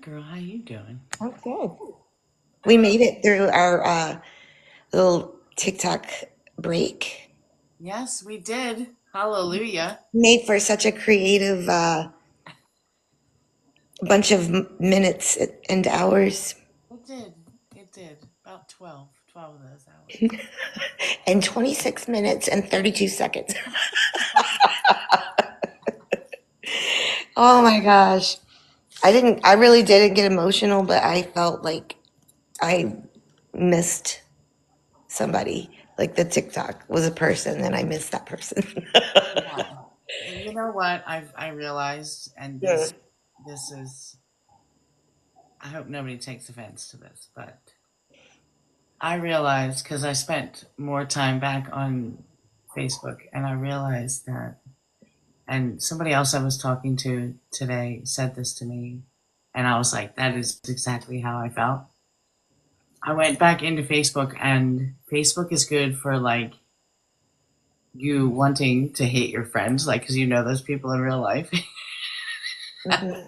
good, girl. How you doing? Oh, good. We made it through our little TikTok break. Yes, we did. Hallelujah. Made for such a creative bunch of minutes and hours It did. It did. About 12 of those hours. and 26 minutes and 32 seconds. Oh my gosh. I really didn't get emotional, but I felt like I missed somebody. Like the TikTok was a person and I missed that person. Yeah. You know what? I realized, and Yeah. this is. I hope nobody takes offense to this, but I realized because I spent more time back on Facebook, and I realized that, and somebody else I was talking to today said this to me, and I was like, that is exactly how I felt. I went back into Facebook, and Facebook is good for like you wanting to hate your friends, like because you know those people in real life. Mhm.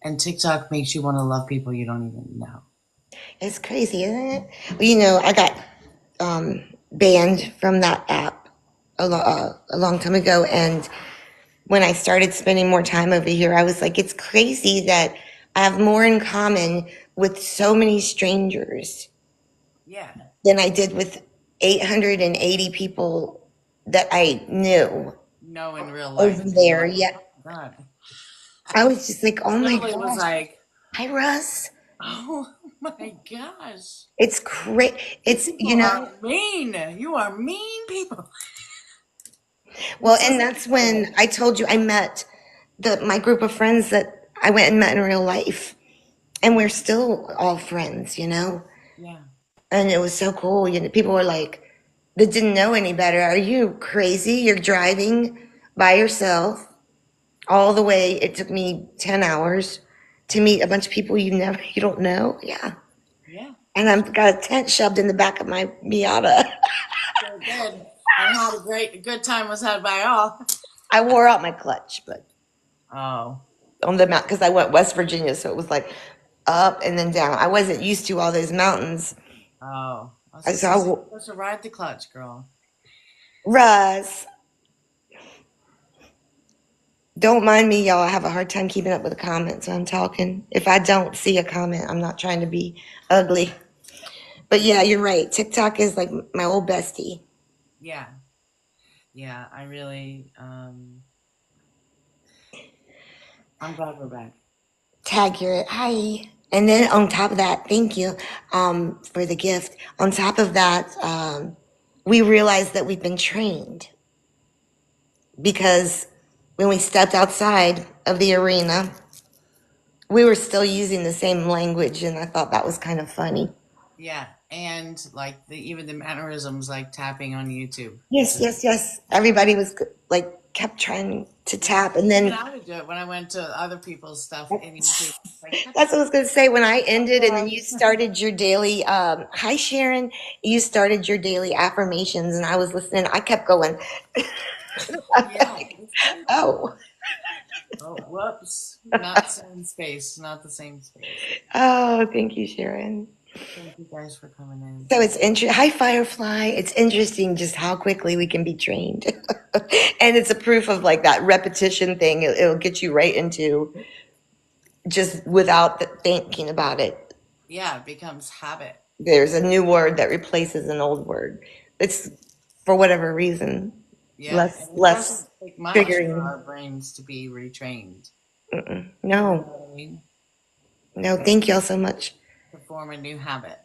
And TikTok makes you want to love people you don't even know. It's crazy, isn't it? Well, I got banned from that app a long time ago. And when I started spending more time over here, I was like, it's crazy that I have more in common with so many strangers Yeah, than I did with 880 people that I knew no, in real life, over and you're there. like, Yeah. oh my god. I was just like, I oh my literally was gosh. like, Hi, Russ. oh my gosh, It's great. It's, people are mean. You are mean people. well, It's and just that's when I told you I met my group of friends that I went and met in real life, and we're still all friends. yeah, And it was so cool. People were like, that didn't know any better. Are you crazy? You're driving by yourself all the way. It took me 10 hours to meet a bunch of people you don't know. Yeah. yeah. And I've got a tent shoved in the back of my Miata. Sure did. And had a good time was had by all. I wore out my clutch, but Oh, on the mount, because I went West Virginia, so it was like up and then down. I wasn't used to all those mountains. oh. I was I gonna say, so saw you're supposed to ride the clutch, girl. Russ. Don't mind me, y'all. I have a hard time keeping up with the comments when I'm talking. If I don't see a comment, I'm not trying to be ugly. But yeah, you're right. TikTok is like my old bestie. Yeah, yeah. I'm glad we're back. Tag your hi. And then on top of that, thank you for the gift. On top of that, we realized that we've been trained because when we stepped outside of the arena, we were still using the same language, and I thought that was kind of funny. Yeah, and like even the mannerisms, like tapping on YouTube. Yes, yes, yes. Everybody was like kept trying to Yeah, tap, and even then I would do it when I went to other people's stuff in YouTube. Like, that's what I was going to say. When I ended, and then yeah, you started your daily. Hi, Sharon. You started your daily affirmations, and I was listening. I kept going. yeah, it's good. Oh, Oh, whoops, not same space, not the same space. oh, thank you, Sharon. Thank you guys for coming in. So it's interesting. Hi, Firefly. It's interesting just how quickly we can be trained, and it's a proof of like that repetition thing. It'll get you right into just without thinking about it. Yeah, it becomes habit. There's a new word that replaces an old word. It's for whatever reason Yeah, less and it less doesn't take much for triggering. our brains to be retrained. You know No, what I mean? no, thank y'all so much. To form a new habit.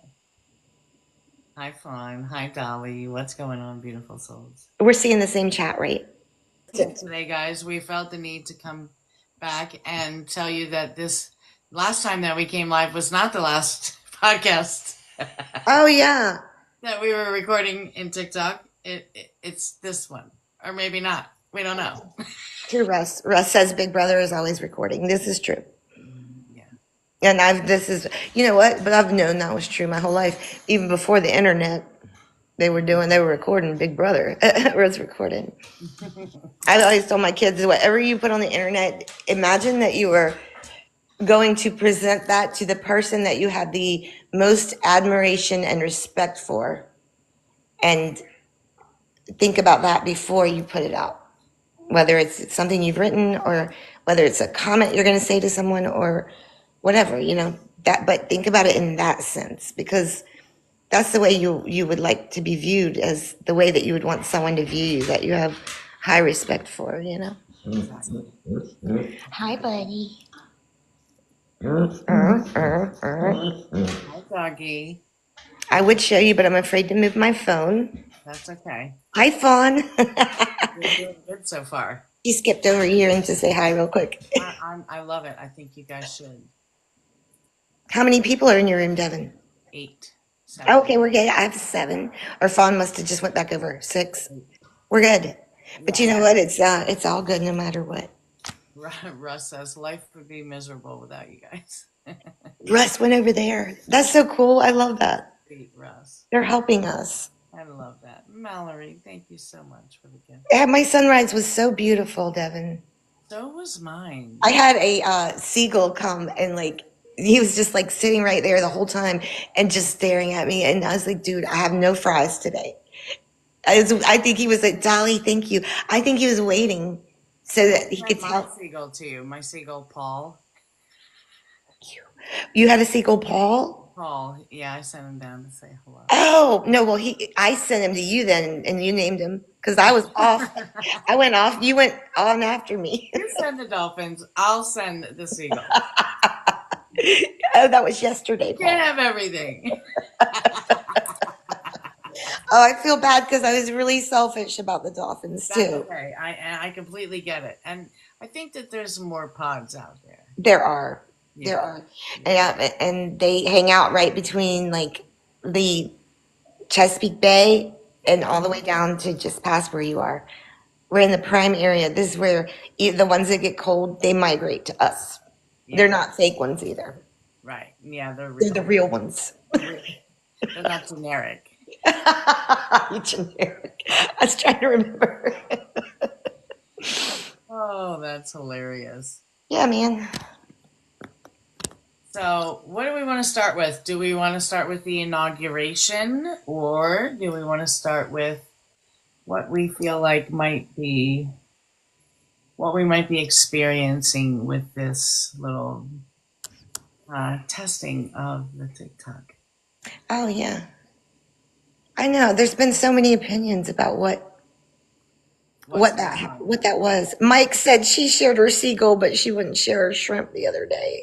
Hi, Fawn. Hi, Dolly. What's going on, beautiful souls? We're seeing the same chat, right? Today, guys, we felt the need to come back and tell you that this last time that we came live was not the last podcast Oh yeah, that we were recording in TikTok. It's this one, or maybe not. We don't know. true. Russ says Big Brother is always recording. This is true. Yeah, And this is, you know what? But I've known that was true my whole life. Even before the internet, they were recording Big Brother. Was recorded. I always told my kids, whatever you put on the internet, imagine that you were going to present that to the person that you have the most admiration and respect for, and think about that before you put it out, whether it's something you've written or whether it's a comment you're going to say to someone or whatever, that, but think about it in that sense, because that's the way you would like to be viewed, as the way that you would want someone to view you, that you have high respect for. Exactly. Hi, buddy. Hi, doggy. I would show you, but I'm afraid to move my phone. That's okay. Hi, Fawn. You're doing good so far. He skipped over here and to say hi real quick. I love it. I think you guys should. How many people are in your room, Devin? 8, 7. Okay, we're good. I have 7. Or Fawn must have just went back over 6. We're good. But you know what? It's all good no matter what. Russ says life would be miserable without you guys. Russ went over there. That's so cool. I love that. Great, Russ. They're helping us. I love that. Mallory, thank you so much for the gift. Yeah, my sunrise was so beautiful, Devin. So was mine. I had a seagull come and he was just sitting right there the whole time and just staring at me. And I was like, dude, I have no fries today. I think he was like, Dolly, thank you. I think he was waiting so that he could My tell. seagull too. My seagull Paul. You had a seagull, Paul? Paul, yeah, I sent him down to say hello. Oh, no, well, I sent him to you then, and you named him, because I was off. I went off. You went on after me. You send the dolphins. I'll send the seagull. Oh, that was yesterday, You Paul. can't have everything. Oh, I feel bad because I was really selfish about the dolphins, That's too. okay. I completely get it. And I think that there's more pods out there. There are. Yeah. There are. And they hang out right between the Chesapeake Bay and all the way down to just past where you are. We're in the prime area. This is where the ones that get cold, they migrate to us. Yeah. They're not fake ones either. Right. Yeah, they're They're the real ones. They're not generic. Generic. I was trying to remember. Oh, that's hilarious. Yeah, man. So, what do we want to start with? Do we want to start with the inauguration, or do we want to start with what we feel like might be what we might be experiencing with this little testing of the TikTok? Oh, yeah. I know. There's been so many opinions about what that was. Mike said she shared her seagull, but she wouldn't share her shrimp the other day.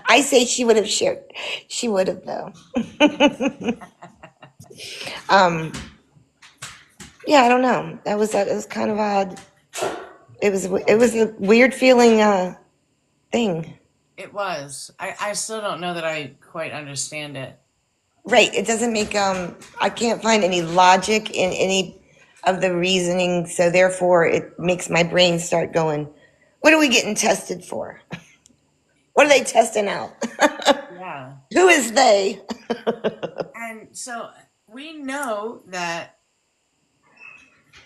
I say she would have shared. She would have though. Yeah, I don't know. That was kind of odd. It was a weird feeling thing. It was. I still don't know that I quite understand it. Right. It doesn't make I can't find any logic in any of the reasoning, so therefore it makes my brain start going, what are we getting tested for? What are they testing out? Yeah. Who is they? And so we know that,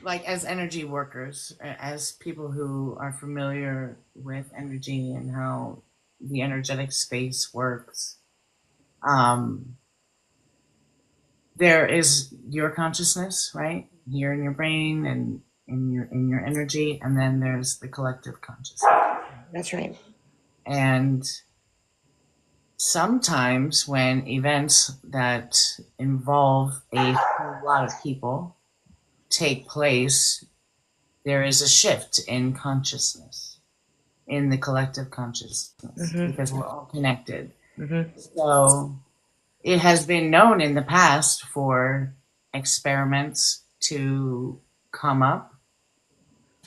as energy workers, as people who are familiar with energy and how the energetic space works, there is your consciousness, right, here in your brain and in your energy, and then there's the collective consciousness. That's right. And sometimes when events that involve a whole lot of people take place, there is a shift in consciousness, in the collective consciousness, because we're all connected. So it has been known in the past for experiments to come up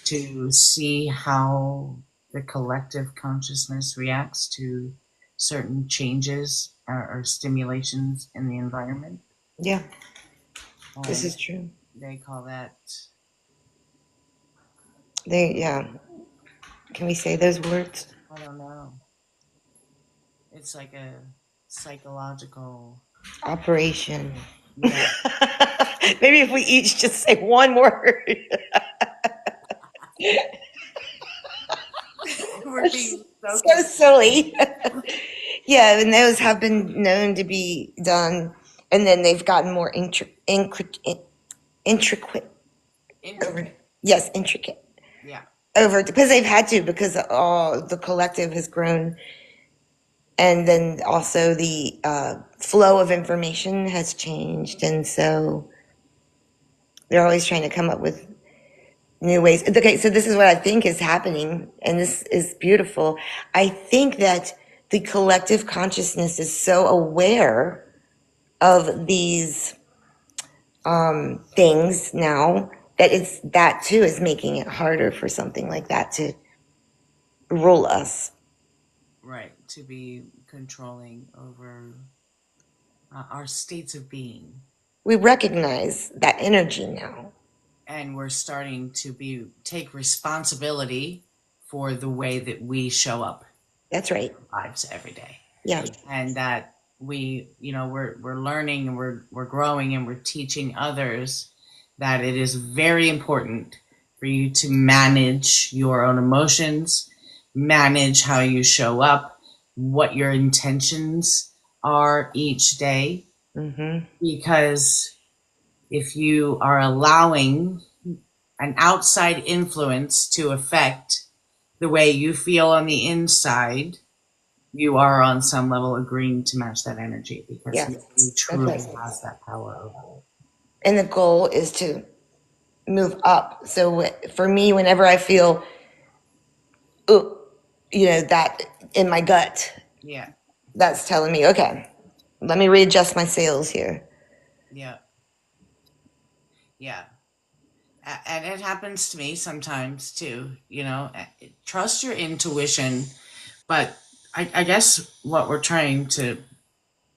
to see how the collective consciousness reacts to certain changes or stimulations in the environment. Yeah, this is true. They call that. Yeah. Can we say those words? I don't know. It's like a psychological operation. Yeah. Maybe if we each just say one word. We're being so So silly. Yeah, and those have been known to be done, and then they've gotten more intricate. Intricate. Yes, intricate Yeah. over because they've had to because all the collective has grown, and then also the flow of information has changed, and so they're always trying to come up with new ways. Okay, so this is what I think is happening, and this is beautiful. I think that the collective consciousness is so aware of these things now that it's that too is making it harder for something like that to rule us. Right. To be controlling over our states of being. We recognize that energy now. And we're starting to take responsibility for the way that we show up That's right. in our lives every day. Yeah. And that we're learning and we're growing and we're teaching others that it is very important for you to manage your own emotions, manage how you show up, what your intentions are each day. Because if you are allowing an outside influence to affect the way you feel on the inside, you are on some level agreeing to match that energy because he truly has that power over it. And the goal is to move up. So for me, whenever I feel, that in my gut, Yeah. that's telling me, okay, let me readjust my sails here. Yeah. Yeah. And it happens to me sometimes too, trust your intuition. But I guess the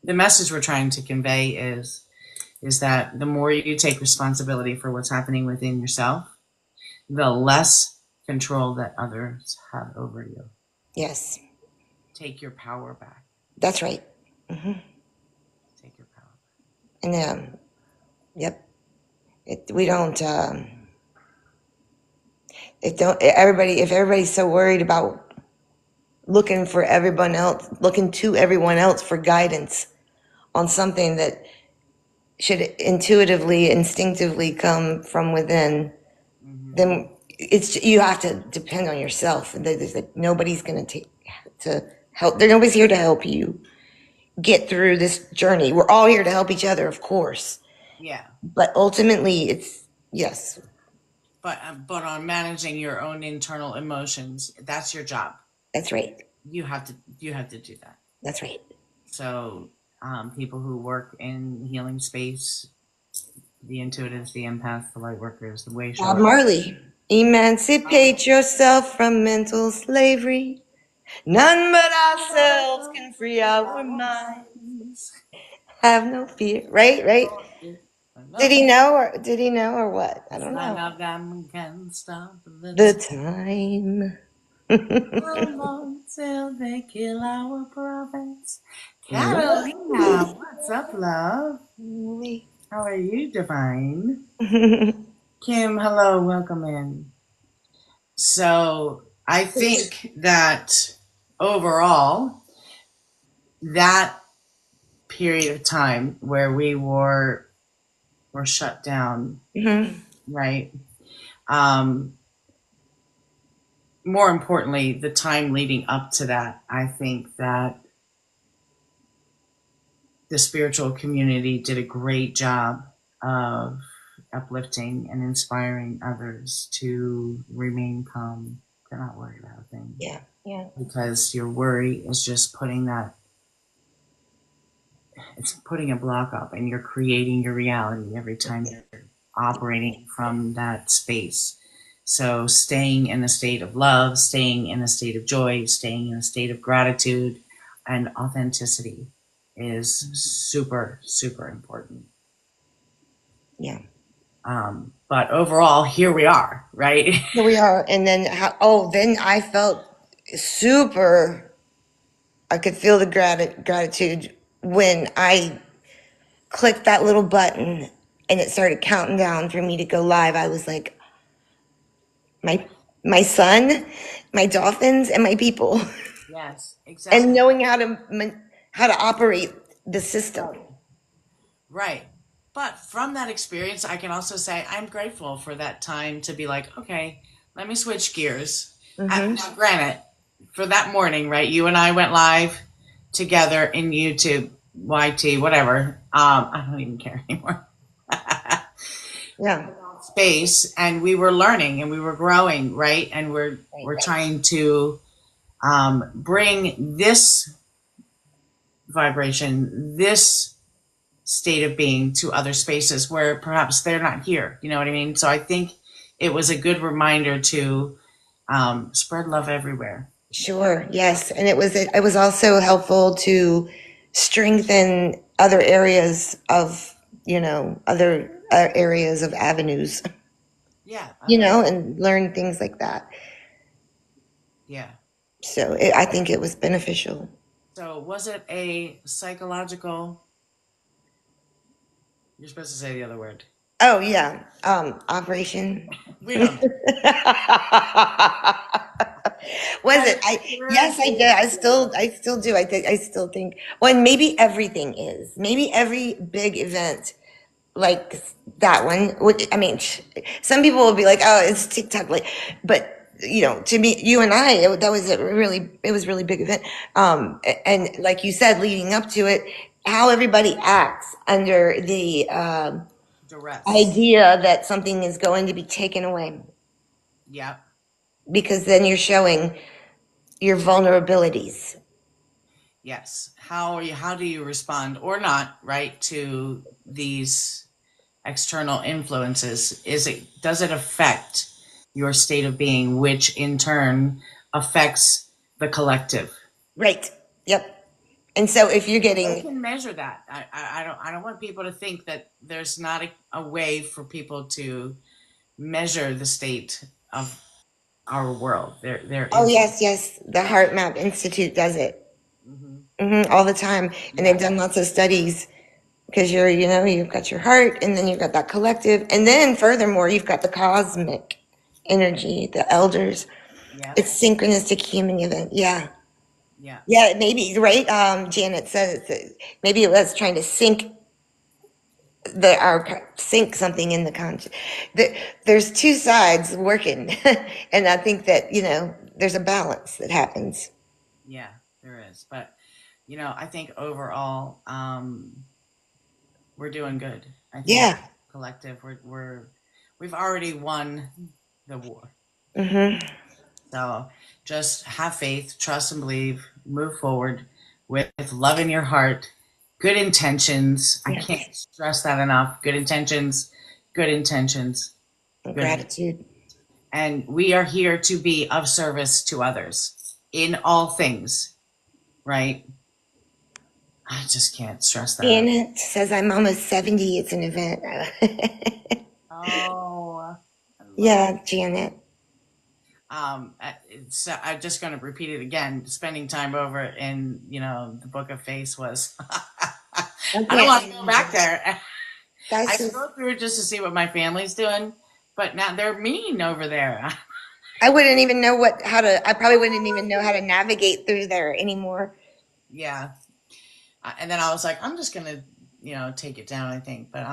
message we're trying to convey is that the more you take responsibility for what's happening within yourself, the less control that others have over you. Yes. Take your power back. That's right. Take your power back. And yep. We don't. If everybody's so worried about looking to everyone else for guidance on something that should intuitively, instinctively come from within, then you have to depend on yourself. Nobody's going to help. Nobody's here to help you get through this journey. We're all here to help each other, of course. Yeah. But ultimately, it's yes. But on managing your own internal emotions, that's your job. That's right. You have to do that. That's right. So people who work in healing space, the intuitives, the empaths, the light workers, the way Bob Marley, emancipate yourself from mental slavery. None but ourselves can free our minds. Have no fear. Right? Did he know or what? I don't know. None of them can stop The time. How long till they kill our prophets? Catalina, what's up, love? How are you, Divine? Kim, hello, welcome in. So I think that overall, that period of time where we were shut down, right? More importantly, the time leading up to that, I think that the spiritual community did a great job of uplifting and inspiring others to remain calm, to not worry about things. Yeah. Because your worry is just putting a block up, and you're creating your reality every time you're operating from that space. So staying in a state of love, staying in a state of joy, staying in a state of gratitude and authenticity is super, super important. Yeah. But overall, here we are, right? Here we are. And then then I felt I could feel the gratitude when I clicked that little button and it started counting down for me to go live. I was like, my son, my dolphins, and my people. Yes, and exactly. knowing how to operate the system. Right. Right. But from that experience, I can also say I'm grateful for that time to be like, okay, let me switch gears. Hmm. Now, granted, for that morning, right, you and I went live together in YouTube, YT, whatever. I don't even care anymore. Yeah. Space, and we were learning and we were growing, right? And Right. we're trying to bring this vibration, this state of being to other spaces where perhaps they're not here. You know what I mean? So I think it was a good reminder to spread love everywhere. Sure. Yes. And it was also helpful to strengthen other areas of, other areas of avenues, Yeah, other, and learn things like that. yeah. So I think it was beneficial. So was it a psychological? You're supposed to say the other word. Oh yeah. Operation. We don't know. Was But it? it Yes, served I did. I still do. I still think. Well, and maybe everything is. Maybe every big event like that one. I mean, some people will be like, "Oh, it's TikTok," but to me, you and I, that was it was a really big event. And like you said, leading up to it, how everybody acts under the duress. idea that something is going to be taken away, Yep. because then you're showing your vulnerabilities. Yes. How are you? How do you respond or not? Right to these external influences. Does it affect your state of being, which in turn affects the collective? Right. Yep. And so if you're They getting, can measure that. I don't want people to think that there's not a way for people to measure the state of our world. There oh is. yes, yes, the Heart Map Institute does it. Hmm. All the time. And they've Yeah. done lots of studies because you've got your heart, and then you've got that collective. And then furthermore, you've got the cosmic energy, the elders. Yeah. It's synchronistic healing event. Yeah. Yeah. Yeah, maybe, right? Janet says that maybe it was trying to sync something in the conscious. There's two sides working, and I think that there's a balance that happens. Yeah. There is, but I think overall, we're doing good. I think Yeah. collective, we've already won the war. Hmm. So just have faith, trust and believe, move forward with love in your heart, good intentions. I Yes. can't stress that enough. Good intentions, good intentions, good. Gratitude. And we are here to be of service to others in all things, right? I just can't stress that enough. Janet says I'm almost 70. It's an event. Oh, I love Yeah, Janet. so I'm just going to repeat it again. Spending time over in the Book of Face was I I don't can't want to go back imagine. there. I That's just, go through it just to see what my family's doing, but now they're mean over there. I wouldn't even know I probably wouldn't even know how to navigate through there anymore. Yeah. And then I was like, I'm just gonna take it down, I think. But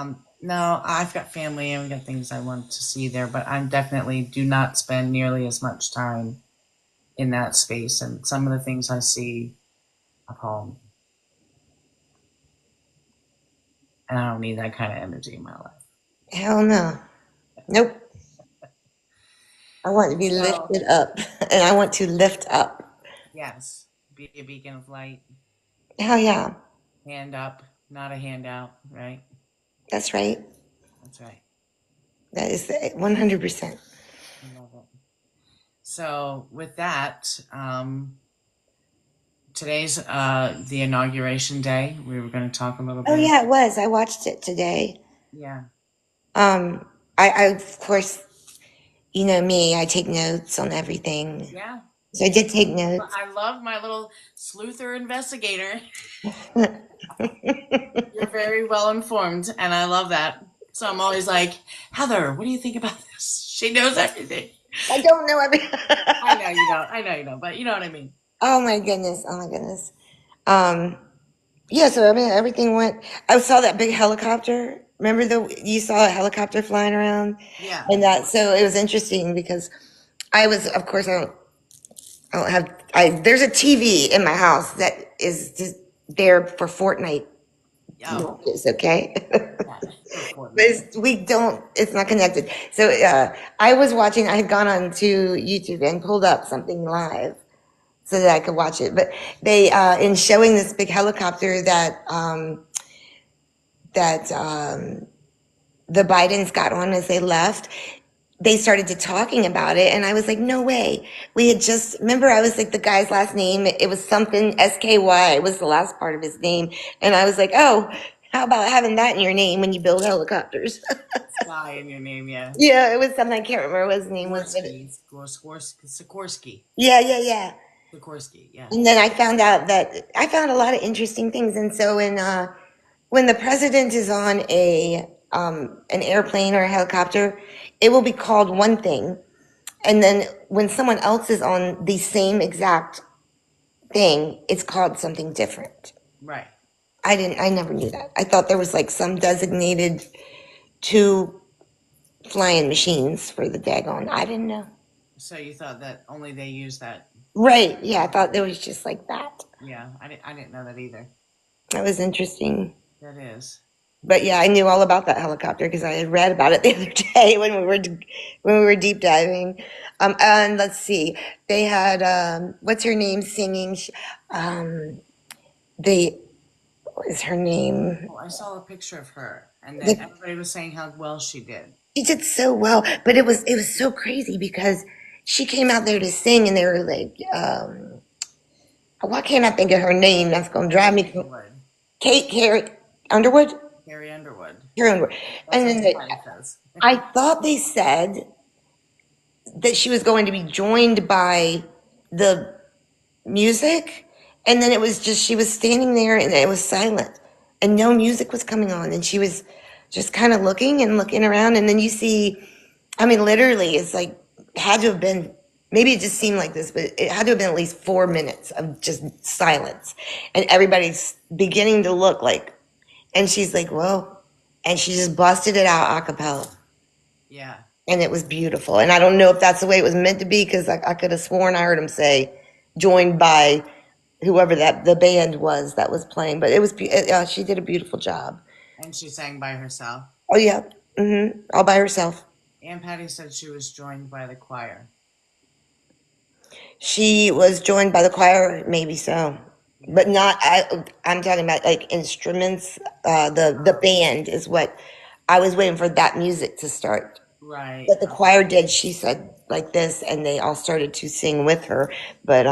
no, I've got family and we got things I want to see there, but I definitely do not spend nearly as much time in that space, and some of the things I see appall me, and I don't need that kind of energy in my life. Hell no. Nope. I want to be So lifted up, and I want to lift up. yes, be a beacon of light, Hell yeah. hand up, not a handout, right? That's right. That's right. That is 100%. I love it. So with that, today's the inauguration day. We were going to talk a little Oh bit. yeah, it was. I watched it today. Yeah. Um, I of course, you know me, I take notes on everything. Yeah. So I did take notes. I love my little sleuther investigator. You're very well informed, and I love that. So I'm always like, Heather, what do you think about this? She knows everything. I don't know every. I know you don't. I know you don't, but you know what I mean. Oh my goodness. Oh my goodness. Um, yeah, so I mean everything went. I saw that big helicopter. Remember you saw a helicopter flying around Yeah. and that so it was interesting because I was of course I don't have I there's a TV in my house that is just there for Fortnite Oh, matches, okay? yeah. For But Fortnite. we don't, it's not connected. So I was watching, I had gone on to YouTube and pulled up something live so that I could watch it. But they, in showing this big helicopter that the Bidens got on as they left, they started to talking about it. And I was like, no way. We had just, remember, I was like, the guy's last name, it was something SKY, was the last part of his name. And I was like, oh, how about having that in your name when you build helicopters? Sky in your name, yeah. Yeah, it was something I can't remember what his name was, but Sikorsky. yeah, yeah, yeah. Sikorsky, yeah. And then I found out that I found a lot of interesting things. And so when the president is on a an airplane or a helicopter, it will be called one thing, and then when someone else is on the same exact thing, it's called something different. Right. I never knew that. I thought there was like some designated two flying machines for the daggone. I didn't know. So you thought that only they use that? Right. Yeah, I thought there was just like that. Yeah, I didn't know that either. That was interesting. That is. But yeah, I knew all about that helicopter because I had read about it the other day when we were deep diving. And let's see, they had what's her name singing? The what is her name? Oh, I saw a picture of her, and then The, everybody was saying how well she did. she did so well, but it was so crazy because she came out there to sing, and they were like, why can't I think of her name? That's gonna drive Carrie me. Underwood. Kate Carey Underwood. Carrie Underwood. Carrie Underwood. That's And what then somebody says. I thought they said that she was going to be joined by the music, and then it was just she was standing there and it was silent and no music was coming on, and she was just kind of looking and looking around, and then you see, I mean, literally it's like had to have been, maybe it just seemed like this, but it had to have been at least 4 minutes of just silence, and everybody's beginning to look like, and she's like, whoa, and she just busted it out a cappella, Yeah. and it was beautiful. And I don't know if that's the way it was meant to be because I could have sworn I heard him say joined by whoever that the band was that was playing. But she did a beautiful job. And she sang by herself. Oh yeah, all by herself. Aunt Patty said she was joined by the choir. She was joined by the choir, maybe so, Yeah. but not. I'm talking about like instruments. The band is what I was waiting for that music to start. Right. But the choir did. She said like this, and they all started to sing with her. But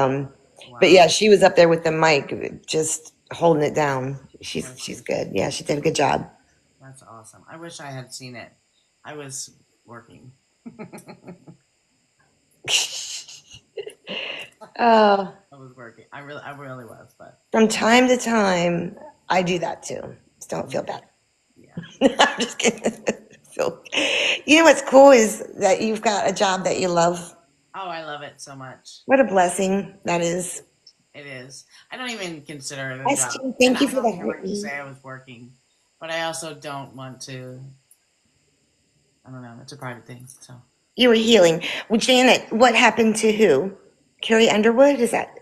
Wow. yeah, she was up there with the mic, just holding it down. She's Was she's she? good. Yeah, she did a good job. That's awesome. I wish I had seen it. I was working. Oh, I was working. I really was, but from time to time, I do that too. Just don't feel bad. yeah. I'm just kidding. So, you know what's cool is that you've got a job that you love. Oh, I love it so much. What a blessing that is. It is. I don't even consider it a I job. still And thank you I for don't the even like to hurting. say I was working, but I also don't want to. I don't know. It's a private thing. So, You were healing. Well, Janet, what happened to who? Carrie Underwood? Is that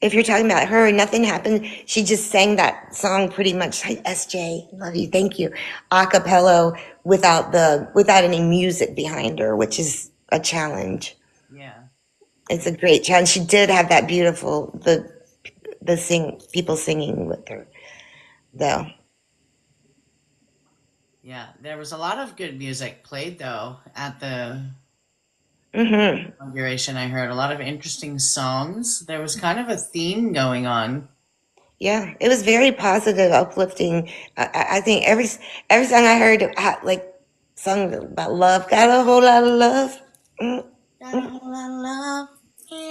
if you're talking about her, nothing happened. She just sang that song pretty much. Hi, SJ, love you, thank you. A cappella without any music behind her, which is a challenge. yeah. It's a great challenge. She did have that beautiful the sing people singing with her though. Yeah. There was a lot of good music played, though, at the Hmm. inauguration. I heard a lot of interesting songs. There was kind of a theme going on. Yeah, it was very positive, uplifting. I think every song I heard had like sung about love. Got a whole lot of love. Mm, Got a mm. whole lot of love.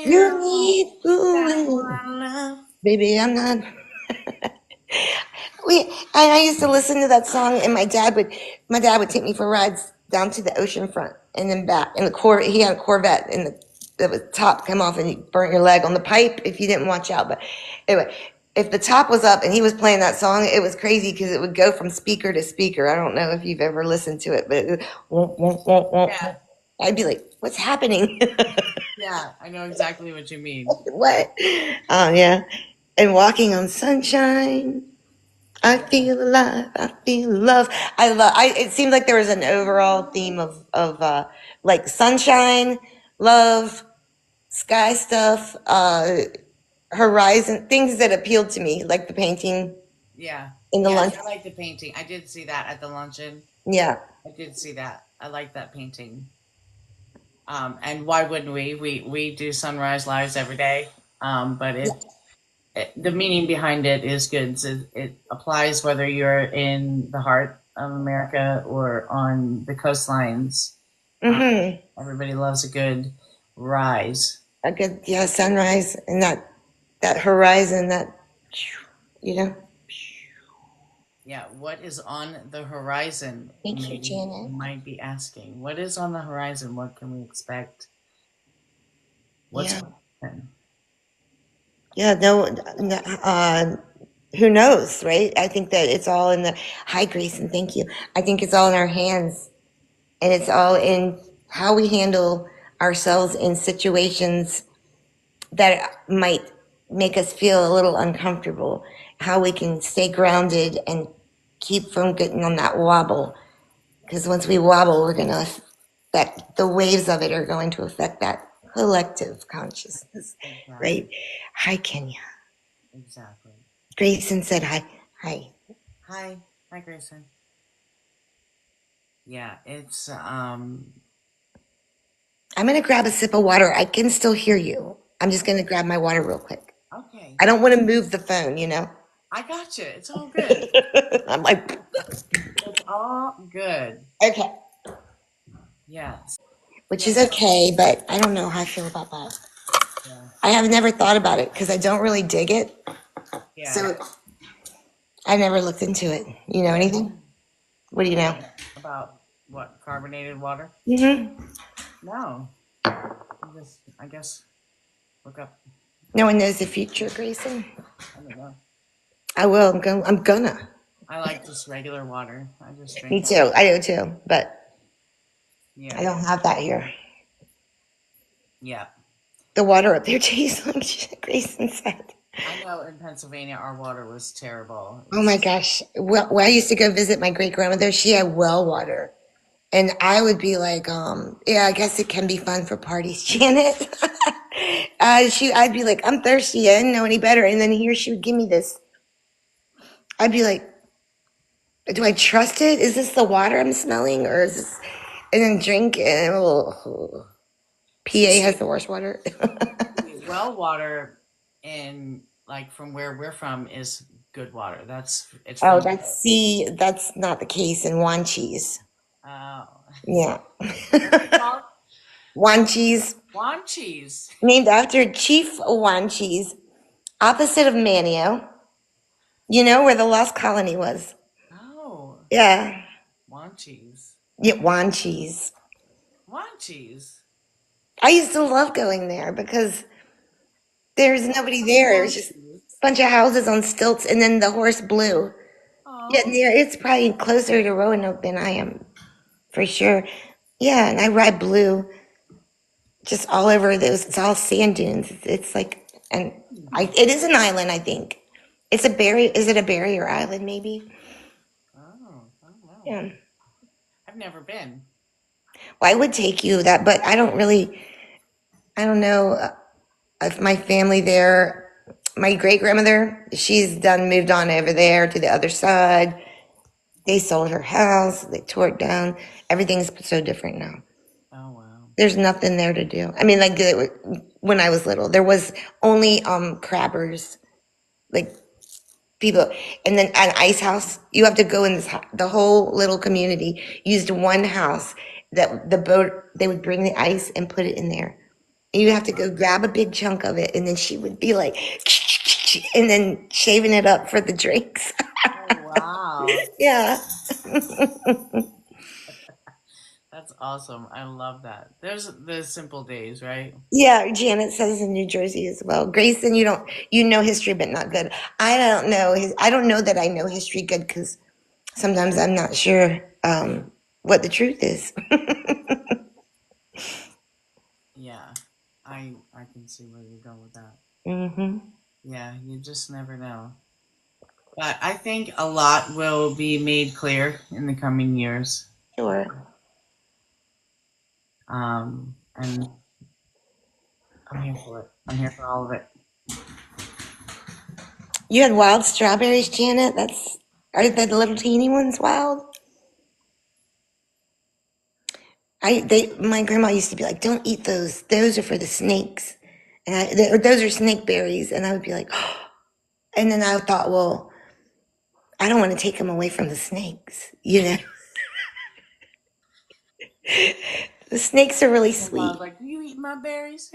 You Yeah. need Got a whole fooling, lot of love. baby. I'm not. I used to listen to that song, and my dad would take me for rides down to the ocean front and then back. In the He had a Corvette in the the top come off and you burnt your leg on the pipe if you didn't watch out. But anyway, if the top was up and he was playing that song, it was crazy because it would go from speaker to speaker. I don't know if you've ever listened to it, but Yeah. I'd be like, "What's happening? Yeah, I know exactly what you mean. What?" Yeah. And walking on sunshine. I feel alive. I feel love. I love. It seemed like there was an overall theme of like sunshine, love, sky stuff, horizon things that appealed to me, like the painting Yeah. in the Yes, lunch. I like the painting. I did see that at the luncheon. Yeah, I did see that. I like that painting. And why wouldn't we? We do sunrise lives every day. But the meaning behind it is good. So it applies whether you're in the heart of America or on the coastlines. mm-hmm. Everybody loves a good rise. A good sunrise and that horizon that you know. Yeah, what is on the horizon? Thank you, Maybe Janet. you might be asking. What is on the horizon? What can we expect? What's Yeah, going to happen? yeah. No, who knows, right? I think that it's all in the. Hi, Grayson. Thank you. I think it's all in our hands, and it's all in how we handle ourselves in situations that might make us feel a little uncomfortable. How we can stay grounded and keep from getting on that wobble. Because once we wobble, we're going to affect the waves of it are going to affect that collective consciousness, Exactly. right? Hi, Kenya. Exactly. Grayson said hi. Hi. Hi. Hi, Grayson. Yeah, it's I'm going to grab a sip of water. I can still hear you. I'm just going to grab my water real quick. okay. I don't want to move the phone, you know? I got you. It's all good. I'm like, It's all good. okay. Yes. Which Yeah. is okay, but I don't know how I feel about that. Yeah. I have never thought about it because I don't really dig it. Yeah. So I never looked into it. You know anything? What do you know? About what? Carbonated water? Mm-hmm. No. I guess look up. No one knows the future, Grayson. I don't know. I will. I'm gonna. I like just regular water. I just Me drink. too. I do too. But I Yeah. don't have that here. Yeah. The water up there tastes like Grayson said. I know in Pennsylvania our water was terrible. Oh my gosh. Well, when I used to go visit my great grandmother, she had well water. And I would be like, yeah, I guess it can be fun for parties, Janet. I'd be like, I'm thirsty. I didn't know any better. And then here she would give me this. I'd be like, do I trust it? Is this the water I'm smelling, or is this? And then drink, and PA has the worst water. Well water in like from where we're from is good water. It's Oh, from that's not the case in Wanchese. uh Yeah, called Wanchese, Juan cheese. named after Chief Wanchese, opposite of Manio. You know where the lost colony was. Oh, Yeah, Juan cheese. yeah, Wanchese. Juan cheese. I used to love going there because there's nobody there. It was just a bunch of houses on stilts, and then the horse blew. Yeah, Oh, near it's probably closer to Roanoke than I am, for sure. Yeah, and I ride blue just all over those. It's all sand dunes. It's like, and it is an island, I think. It's a barrier. Is it a barrier island? Maybe. I don't know. Yeah. I've never been. Well, I would take you that, but I don't really. I don't know if my family there. My great grandmother, she's done moved on over there to the other side. They sold her house. They tore it down. Everything's so different now. Oh wow. There's nothing there to do. I mean, like when I was little, there was only crabbers, like people, and then an ice house. You have to go in this. The whole little community used one house that the boat. They would bring the ice and put it in there. And you have to go grab a big chunk of it, and then she would be like, and then shaving it up for the drinks. Oh wow. Yeah. That's awesome. I love that. There's the simple days, right? Yeah, Janet says in New Jersey as well. Grayson, you know history, but not good. I don't know that I know history good because sometimes I'm not sure what the truth is. Yeah. I can see where you go with that. Hmm. Yeah, you just never know. But I think a lot will be made clear in the coming years. Sure. And I'm here for it. I'm here for all of it. You had wild strawberries, Janet. Are the little teeny ones wild? My grandma used to be like, "Don't eat those. Those are for the snakes." Or those are snake berries, and I would be like, and then I thought, well, I don't want to take them away from the snakes. The snakes are really And I was sweet. like, "Do you eat my berries?"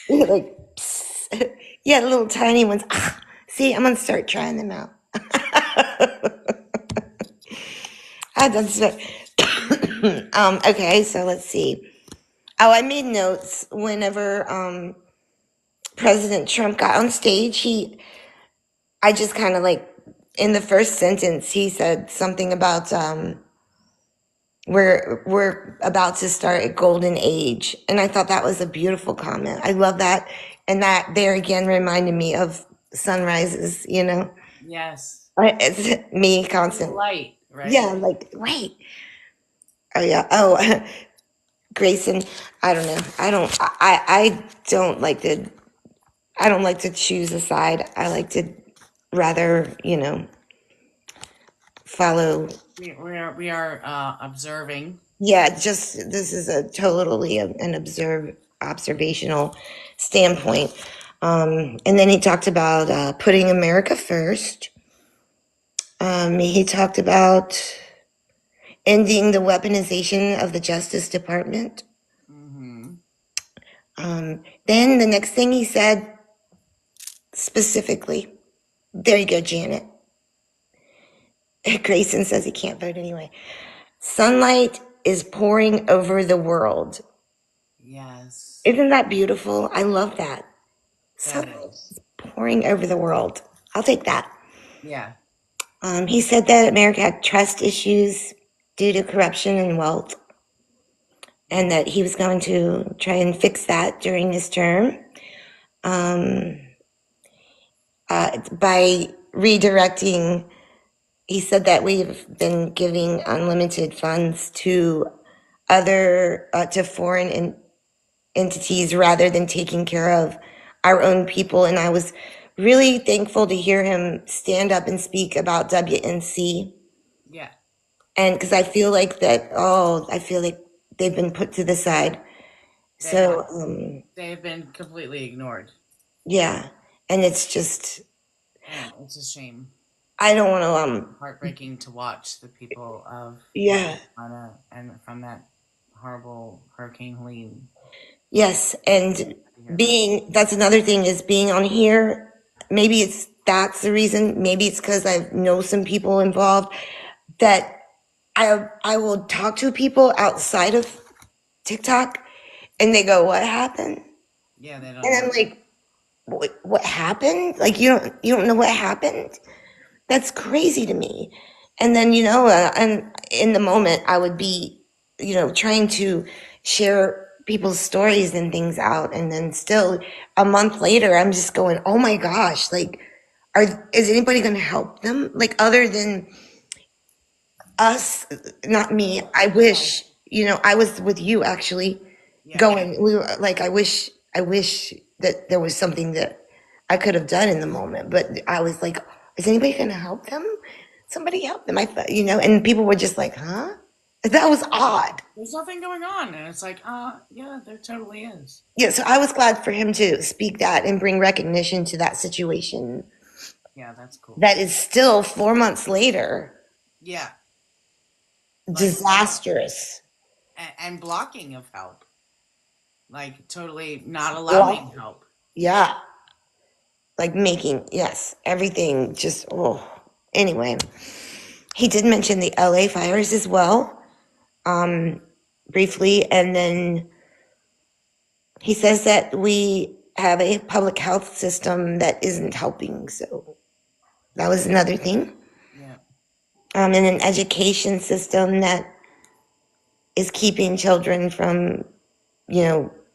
Like, psst. Yeah, the little tiny ones. Ah, see, I'm gonna start trying them out. That's what. Okay, so let's see. Oh, I made notes whenever President Trump got on stage. I just kind of like in the first sentence he said something about we're about to start a golden age, and I thought that was a beautiful comment. I love that, and that there again reminded me of sunrises. Yes. It's me The constant. light, Yeah, right? like wait. Oh yeah. Oh, Grayson. I don't know. I don't like to. I don't like to choose a side. I like to rather, follow. We are observing. Yeah, just this is a totally an observational standpoint. And then he talked about putting America first. He talked about ending the weaponization of the Justice Department. Hmm. Then the next thing he said specifically, there you go, Janet. Grayson says he can't vote anyway. Sunlight is pouring over the world. Yes, Isn't that beautiful? I love that. that Sunlight is. is pouring over the world. I'll take that. Yeah. He said that America had trust issues due to corruption and wealth, and that he was going to try and fix that during his term by redirecting. He said that we've been giving unlimited funds to to foreign entities rather than taking care of our own people. And I was really thankful to hear him stand up and speak about WNC. Yeah. And because I feel like they've been put to the side. They have. So, They have been completely ignored, yeah. And it's just, and it's a shame. I don't want to, Heartbreaking to watch the people of North yeah. Carolina and from that horrible Hurricane Helene. Yes. And To hear that. that's another thing is being on here. Maybe that's the reason. Maybe it's because I know some people involved that I will talk to people outside of TikTok and they go, "What happened?" Yeah, they don't And know. I'm like, what happened? Like you don't know what happened? That's crazy to me. And then, and in the moment I would be, trying to share people's stories and things out. And then still a month later, I'm just going, oh my gosh, like, is anybody going to help them? Like, other than us, not me. I wish, I was with you actually Yeah. going, we were like, I wish that there was something that I could have done in the moment, but I was like, is anybody going to help them? Somebody help them. I thought, and people were just like, huh? That was odd. There's nothing going on, and it's like, yeah, there totally is. Yeah, so I was glad for him to speak that and bring recognition to that situation Yeah, that's cool. that is still 4 months later Yeah, like, disastrous. and blocking of help, like totally not allowing Well, help. yeah, like making, yes, everything just, oh. Anyway, he did mention the LA fires as well. briefly, and then he says that we have a public health system that isn't helping. So that was another thing. Yeah. And an education system that is keeping children from,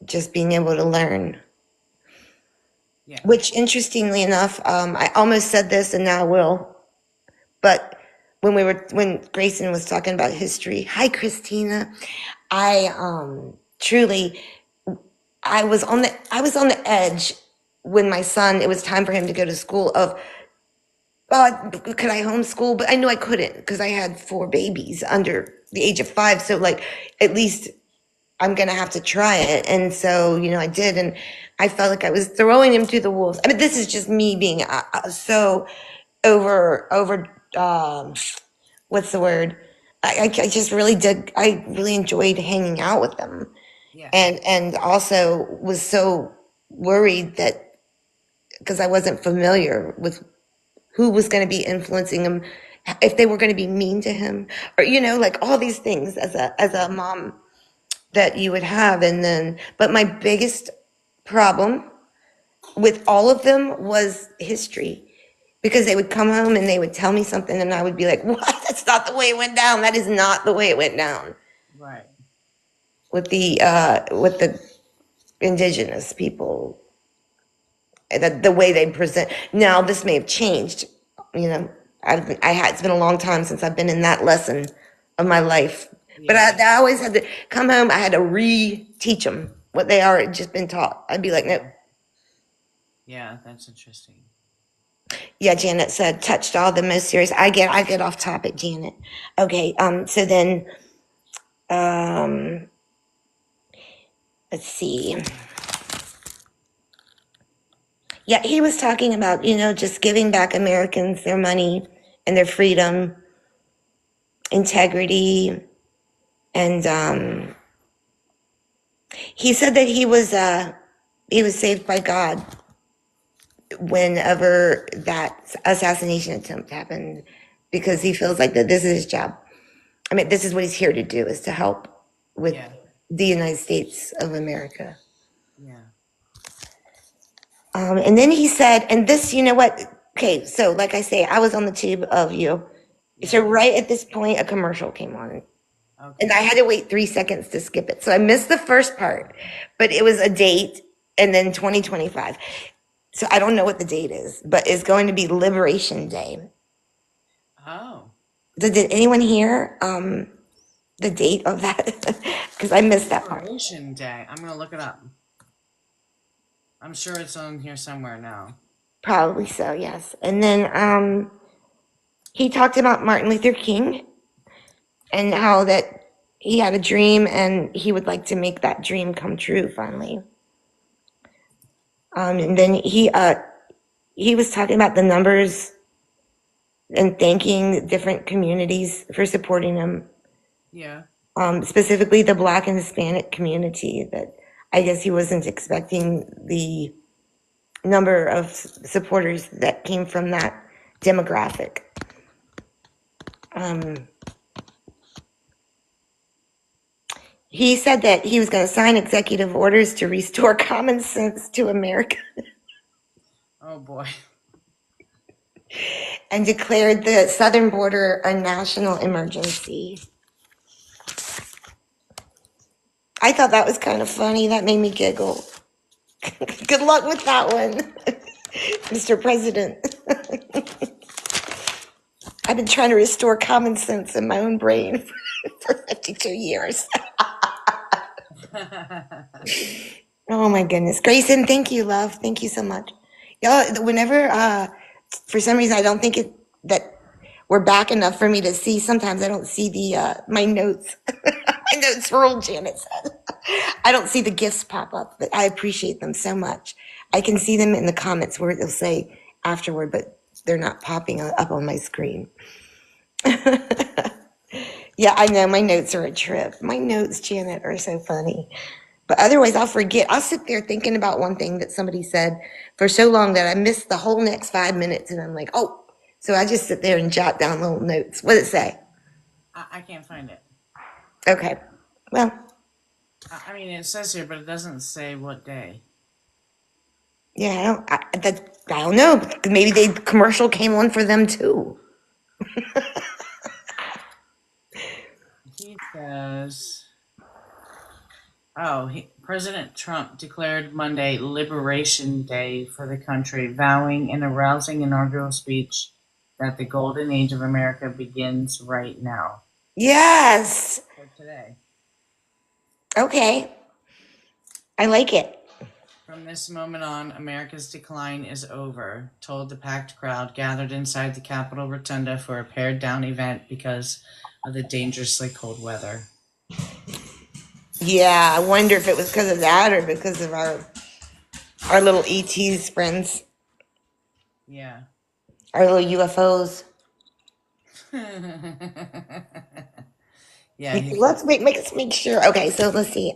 just being able to learn. Yeah. Which, interestingly enough, I almost said this and now I will. But when Grayson was talking about history, hi Christina, I truly I was on the edge when my son, it was time for him to go to school of, could I homeschool? But I knew I couldn't because I had 4 babies under the age of 5. So like, at least I'm going to have to try it. And so, I did. And I felt like I was throwing him to the wolves. I mean, this is just me being so over, what's the word? I just really did. I really enjoyed hanging out with them. Yeah. And also was so worried that because I wasn't familiar with who was going to be influencing him, if they were going to be mean to him, or like all these things as a mom that you would have. And then, but my biggest problem with all of them was history, because they would come home and they would tell me something and I would be like, what? That's not the way it went down. That is not the way it went down Right. with the indigenous people, the way they present. Now this may have changed, it's been a long time since I've been in that lesson of my life. But Yeah. I always had to come home. I had to re-teach them what they already just been taught. I'd be like, nope. Yeah, that's interesting. Yeah, Janet said touched all the most serious. I get off topic, Janet. Okay, so then let's see. Yeah, he was talking about, just giving back Americans their money and their freedom, integrity, and he said that he was saved by God whenever that assassination attempt happened, because he feels like that this is his job. I mean, this is what he's here to do, is to help with Yeah. the United States of America. Yeah. And then he said, and this, you know what? Okay, so like I say, I was on the tube of you. So Yeah. right at this point, a commercial came on. And I Okay. had to wait 3 seconds to skip it. So I missed the first part, but it was a date and then 2025. So I don't know what the date is, but it's going to be Liberation Day. Oh. Did anyone hear the date of that? Because I missed that part. Liberation Day. I'm gonna look it up. I'm sure it's on here somewhere now. Probably so, yes. And then he talked about Martin Luther King and how that he had a dream and he would like to make that dream come true finally. And then he was talking about the numbers and thanking different communities for supporting him, Yeah. specifically the Black and Hispanic community. That I guess he wasn't expecting the number of supporters that came from that demographic. He said that he was going to sign executive orders to restore common sense to America Oh boy. and declared the southern border a national emergency. I thought that was kind of funny. That made me giggle. Good luck with that one, Mr. President. I've been trying to restore common sense in my own brain for 52 years. Oh my goodness. Grayson, thank you, love. Thank you so much. Y'all, whenever, for some reason, I don't think that we're back enough for me to see. Sometimes I don't see my notes. My notes roll, Janet said. I don't see the gifts pop up, but I appreciate them so much. I can see them in the comments where they'll say afterward, but they're not popping up on my screen. Yeah, I know my notes are a trip. My notes, Janet, are so funny. But otherwise, I'll forget. I'll sit there thinking about one thing that somebody said for so long that I missed the whole next 5 minutes, and I'm like, oh. So I just sit there and jot down little notes. What does it say? I can't find it. Okay. Well, I mean, it says here, but it doesn't say what day. yeah, I don't know. Maybe the commercial came on for them too. He says, President Trump declared Monday Liberation Day for the country, vowing in a rousing inaugural speech that the golden age of America begins right now. Yes. So today. Okay. I like it. From this moment on, America's decline is over, told the packed crowd gathered inside the Capitol Rotunda for a pared down event because of the dangerously cold weather. Yeah, I wonder if it was because of that or because of our little ETs friends, Yeah. our little UFOs. Yeah. Let's make sure. Okay, so let's see.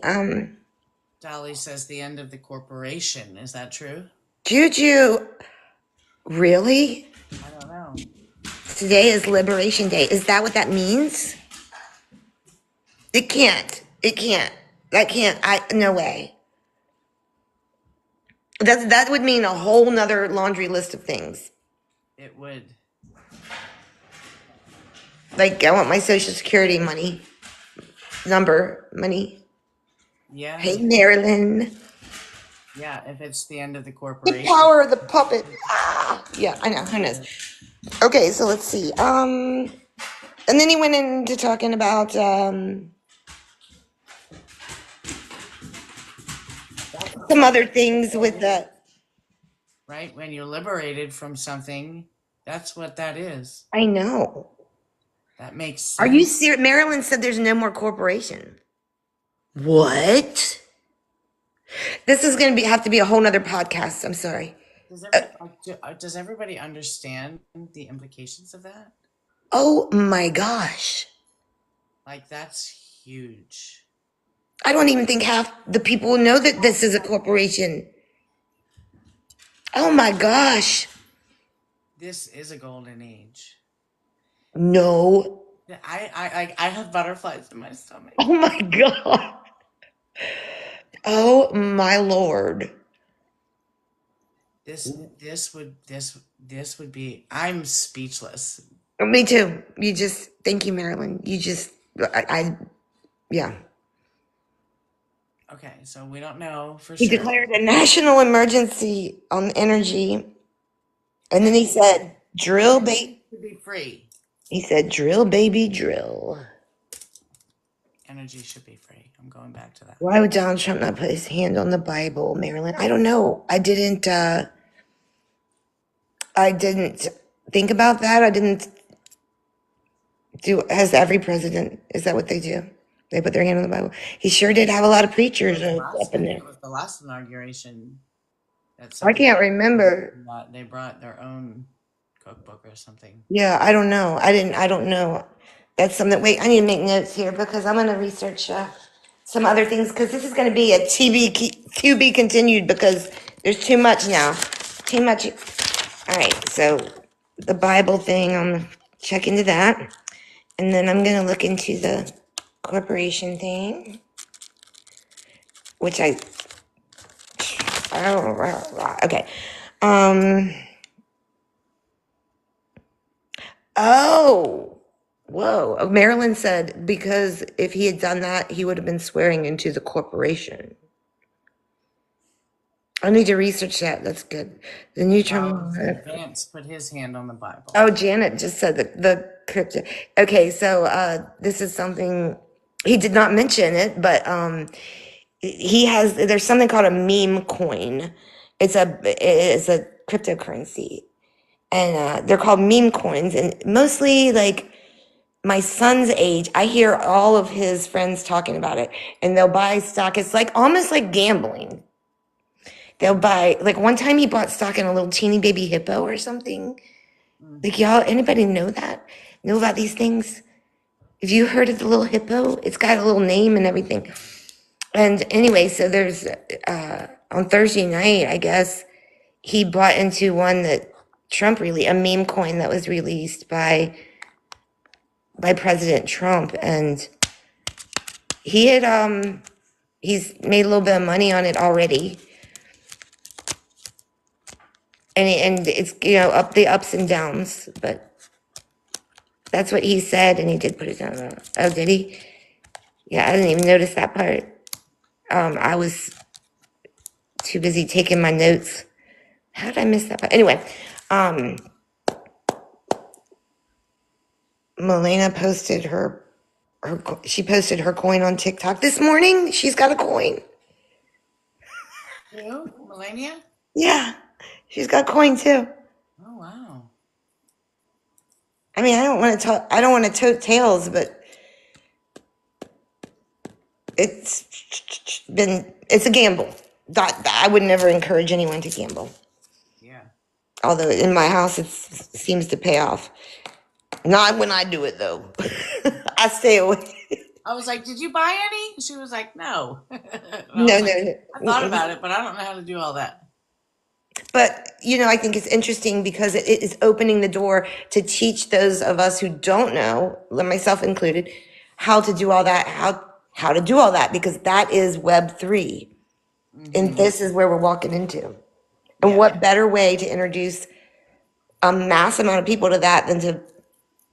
Dolly says the end of the corporation. Is that true? Juju, really? I don't know. Today is Liberation Day. Is that what that means? It can't. It can't. That can't. No way. That would mean a whole nother laundry list of things. It would. Like I want my Social Security money. Money. Yeah. Hey, Marilyn. Yeah, if it's the end of the The corporation. power of the puppet. Yeah, I know. Who knows? Okay, so let's see. And then he went into talking about some other things with the. Right? When you're liberated from something, that's what that is. I know. That makes sense. Are you serious? Marilyn said there's no more corporation. What? This is going to have to be a whole nother podcast. I'm sorry. Does everybody understand the implications of that? Oh my gosh. Like, that's huge. I don't even think half the people know that this is a corporation. Oh my gosh. This is a golden age. No. I have butterflies in my stomach. Oh my God. Oh my Lord. This would be, I'm speechless. Me too. Thank you, Marilyn. Yeah. Okay, so we don't know for He sure. declared a national emergency on energy. And then he said, drill, baby. To be free. He said, drill, baby, drill. Energy should be free. I'm going back to that. Why would Donald Trump not put his hand on the Bible, Marilyn? I don't know. I didn't think about that. I didn't has every president, is that what they do? They put their hand on the Bible. He sure did have a lot of preachers up in there. It was the last inauguration. I can't remember. They brought their own cookbook or something. Yeah, I don't know. I don't know. That's something. Wait, I need to make notes here because I'm going to research some other things because this is going to be a to be continued because there's too much now. Too much. All right, so the Bible thing, I'm going to check into that. And then I'm going to look into the corporation thing, which okay. Oh, whoa. Marilyn said because if he had done that, he would have been swearing into the corporation. I need to research that. That's good. The new term. Vance put his hand on the Bible. Oh, Janet just said the crypto. Okay, so this is something he did not mention it, but there's something called a meme coin. It's a cryptocurrency, and they're called meme coins, and mostly like my son's age, I hear all of his friends talking about it, and they'll buy stock. It's like almost like gambling. They'll buy, like one time he bought stock in a little teeny baby hippo or something. Like y'all, anybody know that? Know about these things? Have you heard of the little hippo? It's got a little name and everything. And anyway, so there's, on Thursday night, I guess, he bought into one that Trump a meme coin that was released by President Trump. And he had he's made a little bit of money on it already. And it's, you know, up the ups and downs, but that's what he said, and he did put it down. Oh, did he? Yeah, I didn't even notice that part. I was too busy taking my notes. How did I miss that part? Anyway, Milena posted she posted her coin on TikTok this morning. She's got a coin. Who? Melania? Yeah, she's got a coin too. Oh wow. I mean, I don't want to tote tails, but it's a gamble. I would never encourage anyone to gamble. Yeah. Although in my house it seems to pay off. Not when I do it though. I stay away. I was like, "Did you buy any?" She was like, "No." And I No, was no, like, no. "I thought about it, but I don't know how to do all that." But you know, I think it's interesting because it is opening the door to teach those of us who don't know, myself included, how to do all that, how to do all that, because that is Web3. And this is where we're walking into. And Yeah. what better way to introduce a mass amount of people to that than to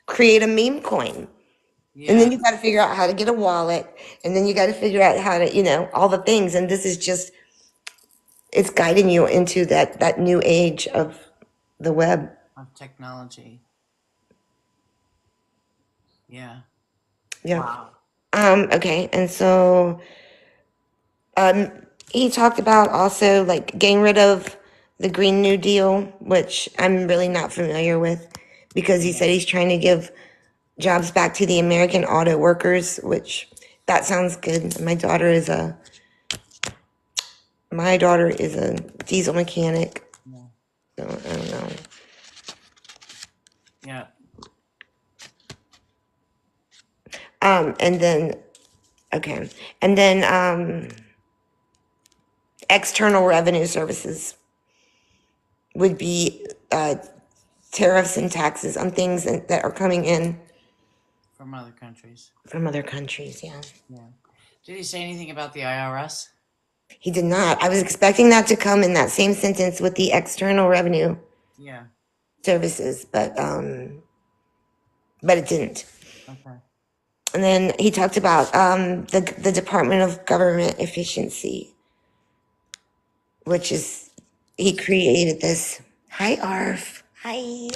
create a meme coin? Yeah. And then you got to figure out how to get a wallet, and then you got to figure out how to, you know, all the things. And this is just, it's guiding you into that new age of the web. Of technology. Yeah. Yeah. Wow. Okay. And so, he talked about also like getting rid of the Green New Deal, which I'm really not familiar with, because he said he's trying to give jobs back to the American auto workers, which that sounds good. My daughter is a diesel mechanic. Yeah. So I don't know. Yeah. And then, okay. And then, external revenue services would be, tariffs and taxes on things that are coming in From other countries. from other countries. Yeah. Yeah. Did he say anything about the IRS? He did not. I was expecting that to come in that same sentence with the external revenue Yeah. services, but it didn't. Okay. And then he talked about the Department of Government Efficiency, which is, he created this. Hi, Arf. Hi.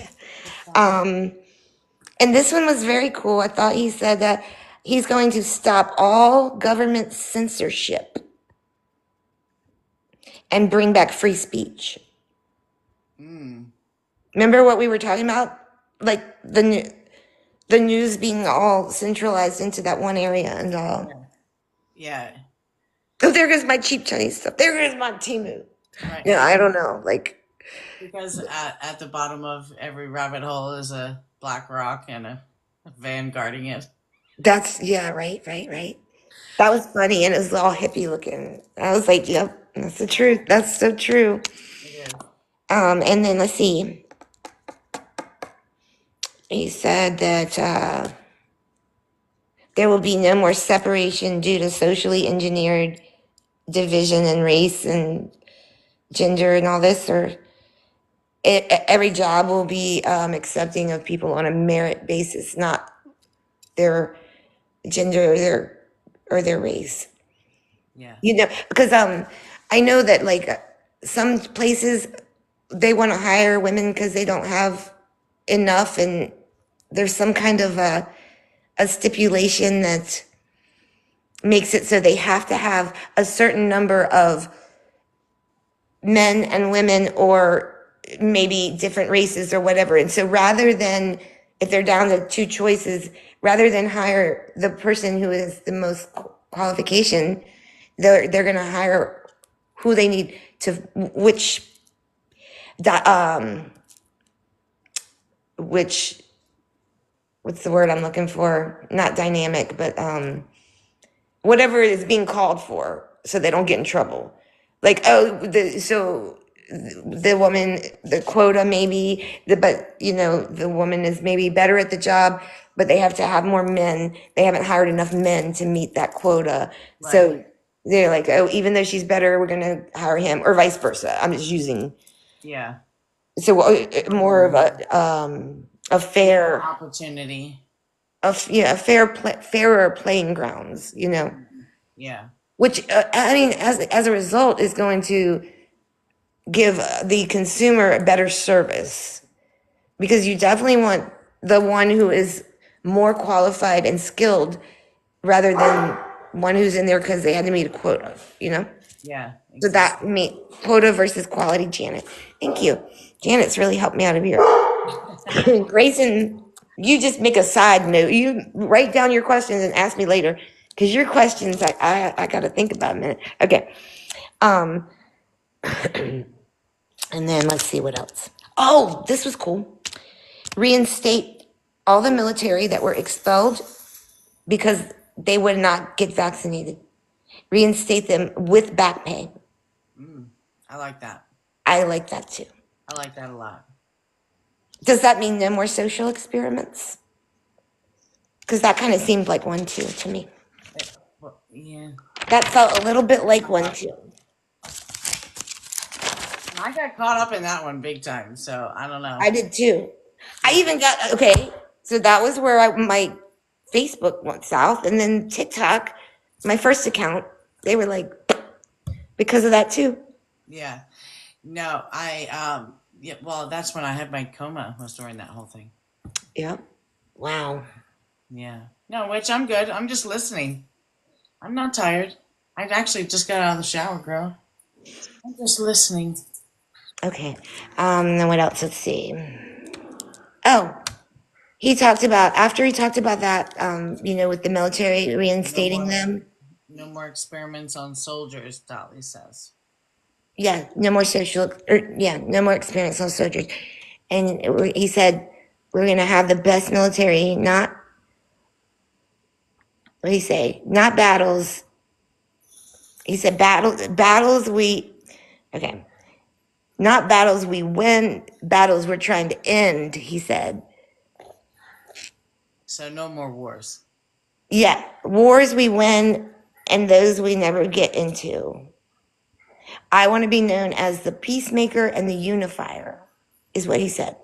And this one was very cool. I thought he said that he's going to stop all government censorship and bring back free speech. Remember what we were talking about? Like the news being all centralized into that one area and all. Yeah. Oh, there goes my cheap Chinese stuff. There goes my Temu. Right. Yeah, I don't know. Like, Because at the bottom of every rabbit hole is a black rock and a van guarding it. that's, yeah, right. That was funny, and it was all hippie looking. I was like, yep, that's the truth. That's so true. It is. And then let's see. He said that there will be no more separation due to socially engineered division and race and gender and all this, or every job will be accepting of people on a merit basis, not their gender or their race. Yeah. You know, because I know that like some places they want to hire women because they don't have enough, and there's some kind of a stipulation that makes it so they have to have a certain number of men and women, or maybe different races or whatever. And so rather than, if they're down to two choices, rather than hire the person who has the most qualification, they're going to hire who they need to, which what's the word I'm looking for? Not dynamic, but whatever is being called for, so they don't get in trouble. Like, oh, so the woman, the quota maybe, but the woman is maybe better at the job, but they have to have more men. They haven't hired enough men to meet that quota. Right. So they're like, oh, even though she's better, we're going to hire him, or vice versa. I'm just using. Yeah. So more of a fair, Opportunity. fairer playing grounds, Yeah. which I mean, as a result, is going to give the consumer a better service, because you definitely want the one who is more qualified and skilled rather than one who's in there because they had to meet a quota, Yeah. So Exactly. that meet quota versus quality, Janet. Thank you. Janet's really helped me out of here. Grayson, you just make a side note. You write down your questions and ask me later, because your questions I got to think about a minute. Okay. Um, and then let's see what else. Oh, this was cool. Reinstate all the military that were expelled because they would not get vaccinated. Reinstate them with back pay. I like that. I like that too. I like that a lot. Does that mean no more social experiments? Because that kind of seemed like one too to me. Well, yeah. That felt a little bit like one too. I got caught up in that one big time, so I don't know. I did too. I even got, okay, so that was where my Facebook went south, and then TikTok, my first account, they were like, because of that too. Yeah. No, yeah, well, that's when I had my coma, was during that whole thing. Yep. Wow. Yeah. No, which I'm good. I'm just listening. I'm not tired. I actually just got out of the shower, girl. I'm just listening. Okay. Then what else? Let's see. Oh, after he talked about that, with the military reinstating them. No more experiments on soldiers, Dolly says. Yeah, no more no more experience on soldiers. And he said, we're going to have the best military, not, what did he say? Not battles. He said, okay. Not battles we win, battles we're trying to end, he said. So no more wars. Yeah, wars we win and those we never get into. I want to be known as the peacemaker and the unifier, is what he said.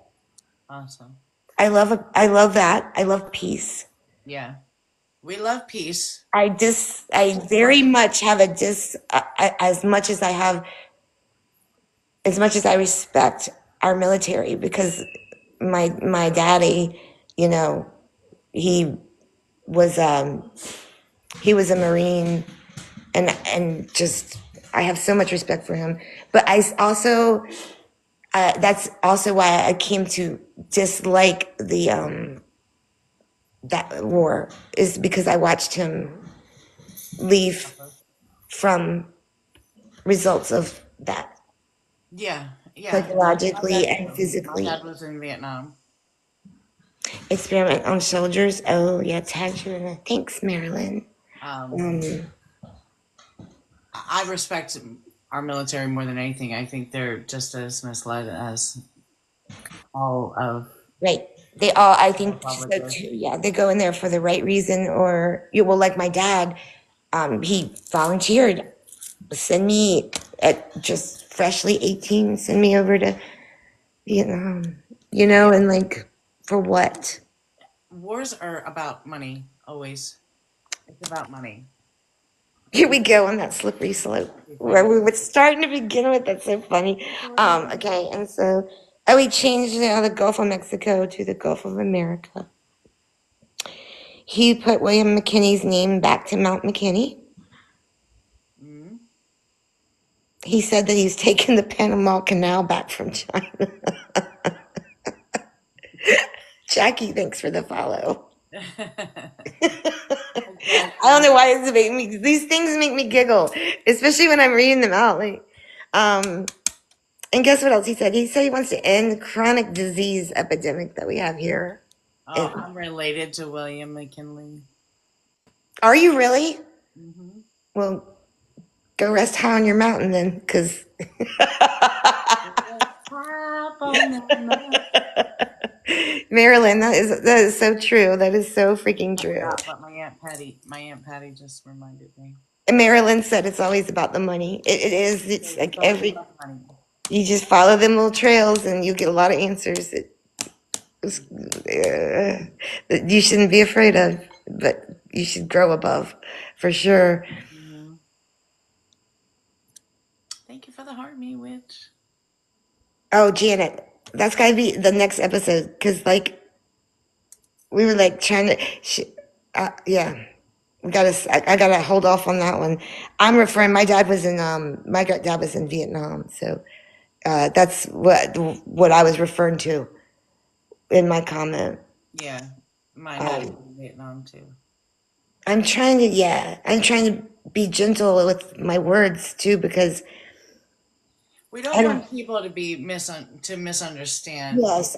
Awesome. I love that. I love peace. Yeah. We love peace. I very much have as much as I respect our military, because my daddy, he was he was a Marine, and just I have so much respect for him. But I also that's also why I came to dislike that war, is because I watched him leave from results of that, Yeah. Yeah. psychologically and My physically. dad was in Vietnam. Experiment on soldiers. Oh yeah, tagged you in the thanks, Marilyn. I respect our military more than anything. I think they're just as misled as all of Right. They all, I think so public is. too. Yeah, they go in there for the right reason, or well, like my dad, he volunteered. Send me at just freshly 18. Send me over to Vietnam. And like, for what? Wars are about money, always. It's about money. Here we go on that slippery slope where we were starting to begin with. That's so funny. Okay, and so we changed the Gulf of Mexico to the Gulf of America. He put William McKinney's name back to Mount McKinney. Mm-hmm. He said that he's taken the Panama Canal back from China. Jackie, thanks for the follow. I don't know why these things make me giggle, especially when I'm reading them out. Like, and guess what else he said? He said he wants to end the chronic disease epidemic that we have here. Oh, I'm related to William McKinley. Are you really? Mm-hmm. Well, go rest high on your mountain then, because Marilyn, that is so true. That is so freaking true. But my Aunt Patty just reminded me. And Marilyn said it's always about the money. It is. It's like Always about the money. you just follow them little trails and you get a lot of answers that you shouldn't be afraid of, but you should grow above, for sure. Thank you for the heart, me witch. Oh, Janet, that's gotta be the next episode because, like, we were like trying to. Yeah, we gotta. I gotta hold off on that one. I'm referring. My dad was in. My dad was in Vietnam, so that's what I was referring to in my comment. Yeah, my dad was in Vietnam too. I'm trying to. Yeah, I'm trying to be gentle with my words too because we don't want people to be misunderstand. Yes,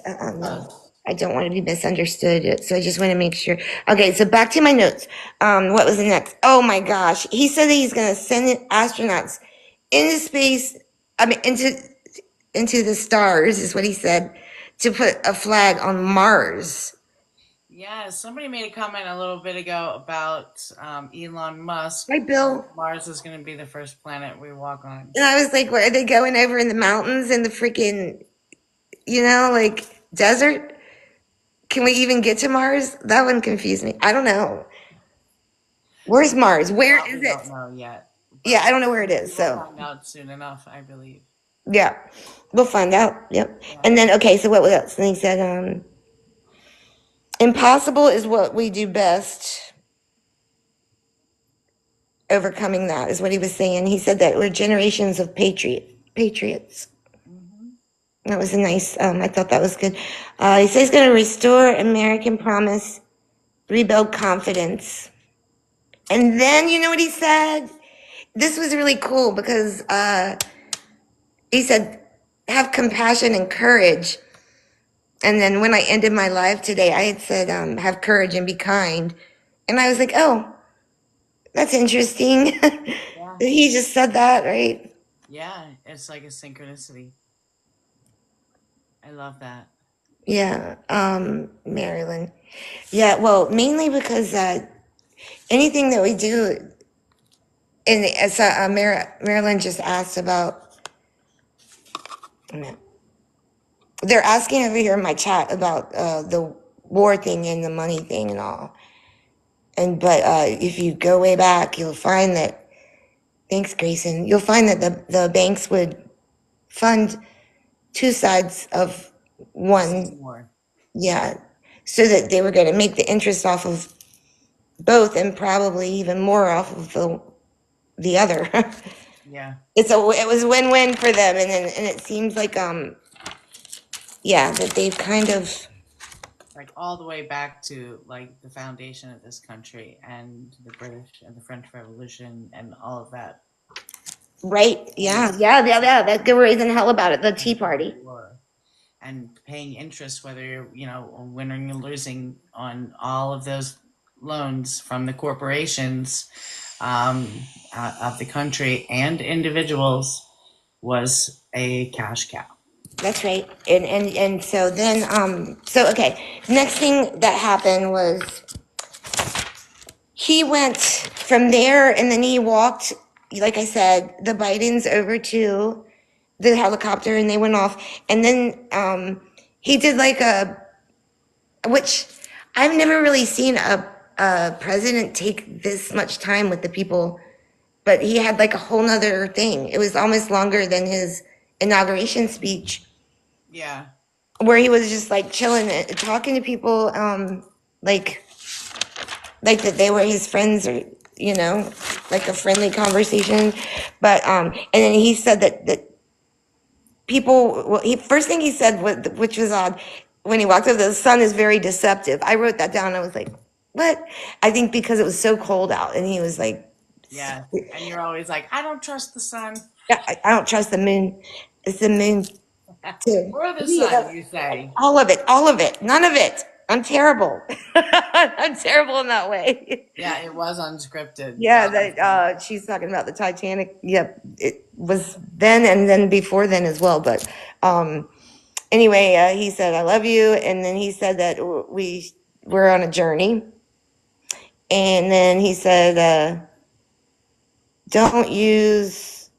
I don't want to be misunderstood, so I just want to make sure. Okay, so back to my notes. What was the next? Oh my gosh, he said that he's going to send astronauts into space. I mean, into the stars is what he said, to put a flag on Mars. Yeah, somebody made a comment a little bit ago about Elon Musk. Right, Bill? Mars is going to be the first planet we walk on. And I was like, where are they going over in the mountains in the freaking, like desert? Can we even get to Mars? That one confused me. I don't know. Where's Mars? Where is it? I don't know yet. Yeah, I don't know where it is. We'll So find out soon enough, I believe. yeah, we'll find out. Yep. Yeah. And then okay, so what else? And he said, impossible is what we do best. Overcoming that is what he was saying. He said that we're generations of patriots. That was a nice. I thought that was good. He says he's going to restore American promise, rebuild confidence, and then you know what he said. This was really cool because he said, "Have compassion and courage." And then when I ended my live today, I had said, "Have courage and be kind," and I was like, "Oh, that's interesting." Yeah. He just said that, right? Yeah, it's like a synchronicity. I love that. Yeah, Marilyn. Yeah, well, mainly because anything that we do, and as Marilyn just asked about, they're asking over here in my chat about the war thing and the money thing and all. But if you go way back, you'll find that. Thanks, Grayson. You'll find that the banks would fund two sides of one. Yeah, so that they were going to make the interest off of both and probably even more off of the other. Yeah. It was win-win for them, and it seems like yeah, that they've kind of like all the way back to like the foundation of this country and the British and the French Revolution and all of that. Right. Yeah. That they were raising hell about it. The Tea Party. And paying interest, whether you're, winning or losing on all of those loans from the corporations of the country and individuals, was a cash cow. That's right. And so then, so okay, next thing that happened was he went from there and then he walked, like I said, the Bidens over to the helicopter and they went off. And then he did like which I've never really seen a president take this much time with the people, but he had like a whole nother thing. It was almost longer than his inauguration speech. Yeah. Where he was just like chilling, talking to people, like that they were his friends, or like a friendly conversation. But and then he said that people. Well, first thing he said, which was odd, when he walked up, the sun is very deceptive. I wrote that down. I was like, what? I think because it was so cold out, and he was like, yeah. And you're always like, I don't trust the sun. Yeah, I don't trust the moon. It's the moon. Too. Or the sun, you say. All of it. None of it. I'm terrible. I'm terrible in that way. Yeah, it was unscripted. Yeah, she's talking about the Titanic. Yep, it was then and then before then as well. But Anyway, he said, I love you. And then he said that we were on a journey. And then he said, don't use,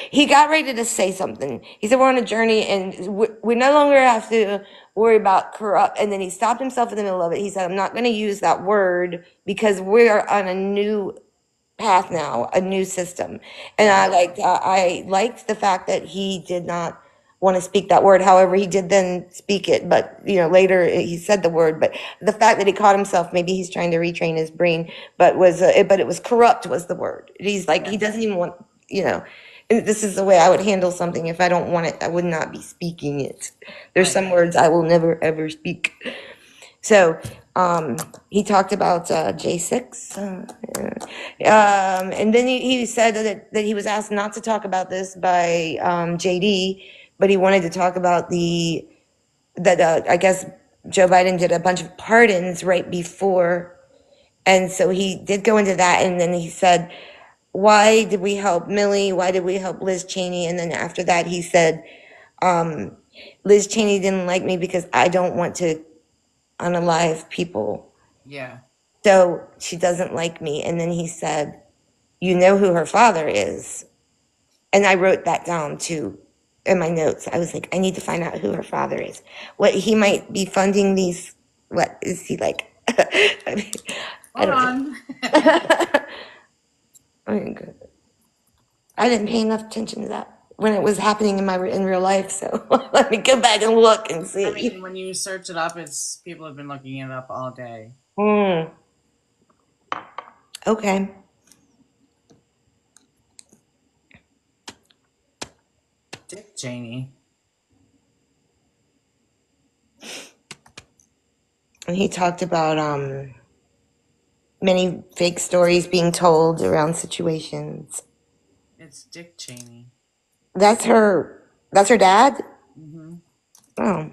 he got ready to say something. He said, we're on a journey and we no longer have to worry about corrupt. And then he stopped himself in the middle of it. He said, I'm not going to use that word because we're on a new path now, a new system. And I liked the fact that he did not want to speak that word. However, he did then speak it, but later he said the word. But the fact that he caught himself, maybe he's trying to retrain his brain, but it was corrupt was the word. He's like, he doesn't even want, and this is the way I would handle something. If I don't want it, I would not be speaking it. There's some words I will never ever speak. So he talked about J6. And then he said that he was asked not to talk about this by JD, but he wanted to talk about I guess Joe Biden did a bunch of pardons right before. And so he did go into that. And then he said, why did we help Millie? Why did we help Liz Cheney? And then after that, he said, Liz Cheney didn't like me because I don't want to unalive people. Yeah. So she doesn't like me. And then he said, you know who her father is. And I wrote that down too in my notes. I was like, I need to find out who her father is. What he might be funding these. What is he like? I mean, I don't know. I mean, I didn't pay enough attention to that when it was happening in real life. So let me go back and look and see. I mean, when you search it up, people have been looking it up all day. Okay. Dick Cheney. And he talked about many fake stories being told around situations. It's Dick Cheney. That's her dad? Mm-hmm. Oh.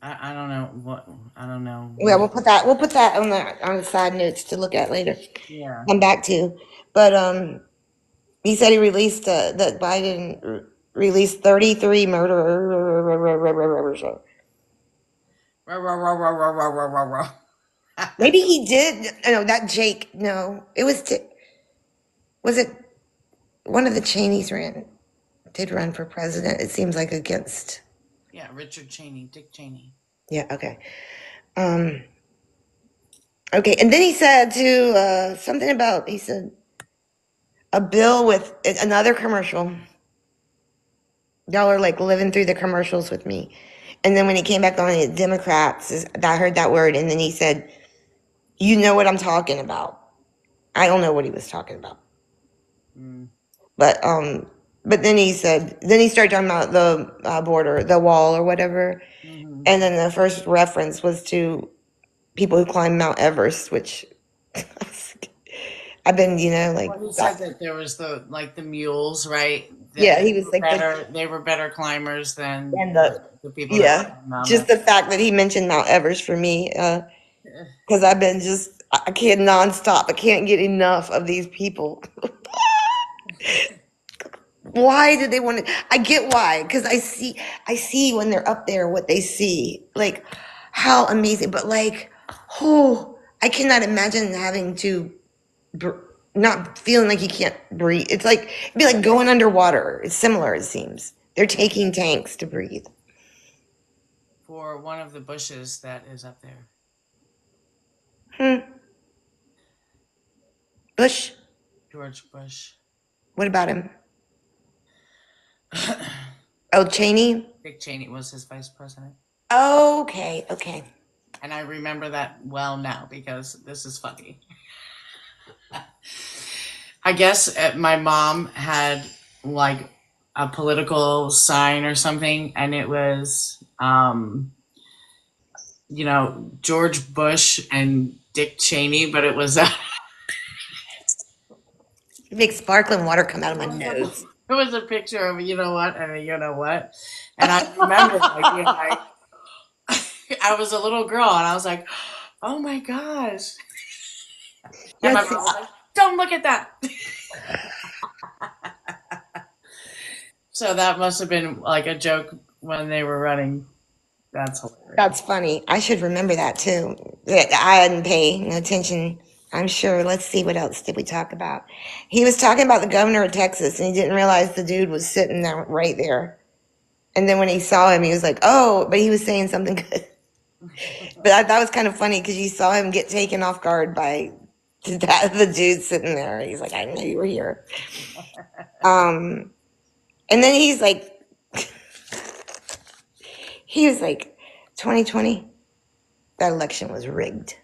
I don't know what I don't know. Yeah, we'll put that on the side notes to look at later. Yeah. Come back to. But he said he released that Biden released 33 murderers. Maybe he did. No, that Jake. No, it was. Was it one of the Cheneys did run for president? It seems like against. Yeah, Richard Cheney, Dick Cheney. Yeah. Okay. Okay, and then he said something about. He said a bill with another commercial. Y'all are like living through the commercials with me. And then when he came back on the Democrats, I heard that word, and then he said, "You know what I'm talking about." I don't know what he was talking about. But then he started talking about the border, the wall, or whatever. Mm-hmm. And then the first reference was to people who climb Mount Everest, which I've been, like. Well, he said that there was the mules, right? Yeah, he was like they were better climbers than the people. Yeah, just the fact that he mentioned Mount Everest for me, because I've been I can't nonstop. I can't get enough of these people. Why do they want to? I get why, because I see when they're up there what they see, like how amazing. But I cannot imagine having to not feeling like you can't breathe. It's like it'd be like going underwater. It's similar, it seems. They're taking tanks to breathe. For one of the Bushes that is up there. Bush? George Bush. What about him? Oh, Cheney? Dick Cheney was his vice president. Okay. And I remember that well now because this is funny. I guess my mom had like a political sign or something, and it was, George Bush and Dick Cheney, but it was. It makes sparkling water come out of my nose. It was a picture of you know what and a you know what, and I remember being like, I was a little girl and I was like, oh my gosh. And my mom was like, don't look at that. So that must have been like a joke when they were running. That's hilarious. That's funny. I should remember that too. I didn't pay no attention. I'm sure. Let's see, what else did we talk about? He was talking about the governor of Texas, and he didn't realize the dude was sitting there right there. And then when he saw him, he was like, "Oh," but he was saying something good. But that was kind of funny because you saw him get taken off guard by the dude sitting there. He's like, "I didn't know you were here." And then he was like, 2020, that election was rigged.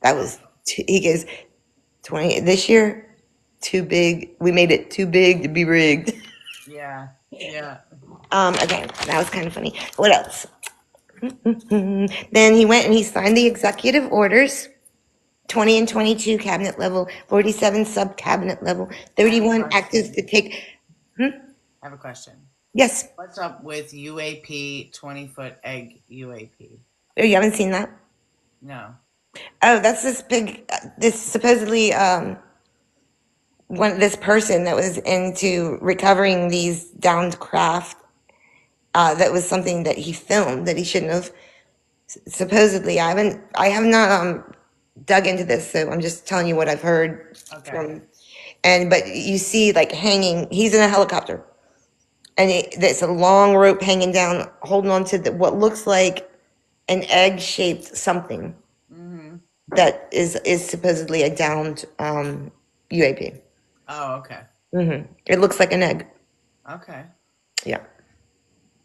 That was, he goes, 20 this year, too big. We made it too big to be rigged. Yeah. Yeah. Okay, that was kind of funny. What else? Then he went and he signed the executive orders, 20 and 22 cabinet level, 47 sub cabinet level, 31 active to take. I have a question. Yes. What's up with UAP 20-foot egg UAP? Oh, you haven't seen that? No. Oh, that's this supposedly this person that was into recovering these downed craft. That was something that he filmed that he shouldn't have. Supposedly, I have not dug into this, so I'm just telling you what I've heard Okay. but you see like hanging. He's in a helicopter, and there's a long rope hanging down, holding on to what looks like an egg-shaped something that is supposedly a downed UAP. Oh, okay. It looks like an egg. Okay.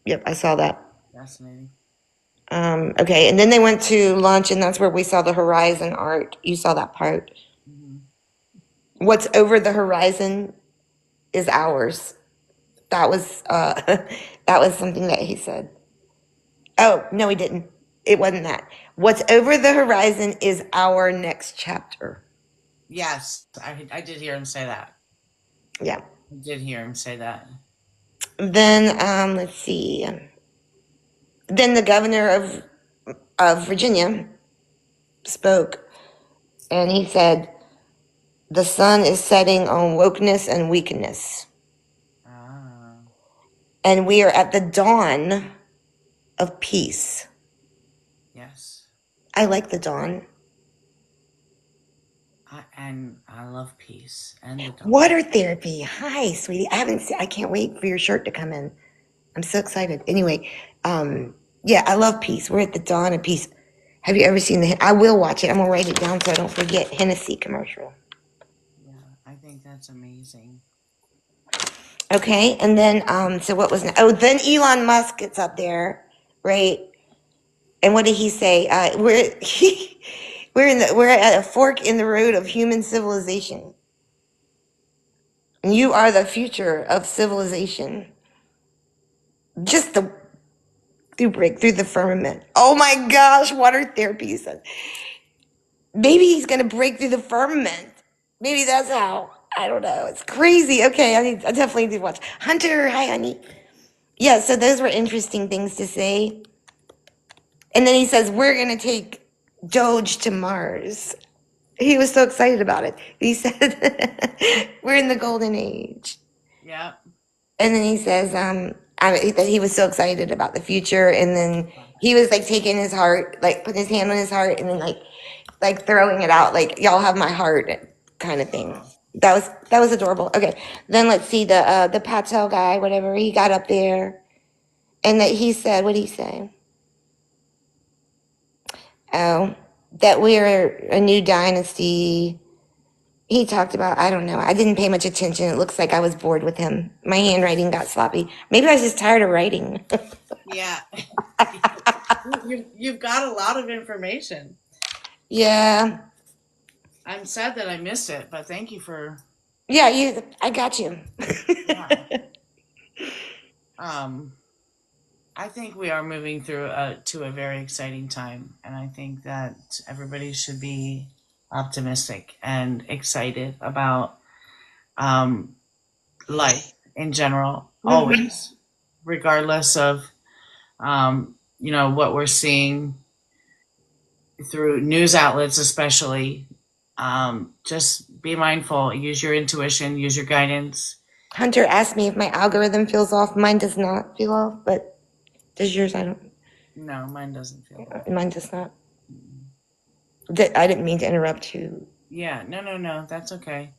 Yep, I saw that. Fascinating. Okay, and then they went to lunch, and that's where we saw the horizon art. You saw that part. What's over the horizon is ours. That was that was something that he said. Oh, no, he didn't. It wasn't that. What's over the horizon is our next chapter. Yes, I did hear him say that. Yeah. I did hear him say that. Then let's see. Then the governor of Virginia spoke, and he said, "The sun is setting on wokeness and weakness, and we are at the dawn of peace." Yes. I like the dawn. I love peace and the dawn. Water therapy. Hi, sweetie. I can't wait for your shirt to come in. I'm so excited. Anyway, yeah, I love peace. We're at the dawn of peace. Have you ever seen I will watch it. I'm gonna write it down so I don't forget. Hennessy commercial. Yeah, I think that's amazing. Okay, and then so what was then Elon Musk gets up there, right? And what did he say? We're at a fork in the road of human civilization. And you are the future of civilization. Just break through the firmament. Oh my gosh, water therapy, you said. Maybe he's gonna break through the firmament. Maybe that's how. I don't know. It's crazy. Okay, I definitely need to watch. Hunter, hi honey. Yeah, so those were interesting things to say. And then he says, we're gonna take Doge to Mars. He was so excited about it. He said, we're in the golden age. Yeah. And then he says, that he was so excited about the future. And then he was like taking his heart, like putting his hand on his heart and then like throwing it out, like y'all have my heart kind of thing. That was adorable. Okay. Then let's see the Patel guy, whatever, he got up there and that he said, what did he say? Oh, that we're a new dynasty. He talked about, I don't know. I didn't pay much attention. It looks like I was bored with him. My handwriting got sloppy. Maybe I was just tired of writing. Yeah. You've got a lot of information. Yeah. I'm sad that I missed it, but thank you for. Yeah, I got you. Yeah. I think we are moving through to a very exciting time, and I think that everybody should be optimistic and excited about life in general, always, regardless of what we're seeing through news outlets, especially. Just be mindful, use your intuition, use your guidance, Hunter asked me if my algorithm feels off. Mine does not feel off, but does yours? I don't. No, mine doesn't feel off. Mine does not. I didn't mean to interrupt you. Yeah, no, that's okay.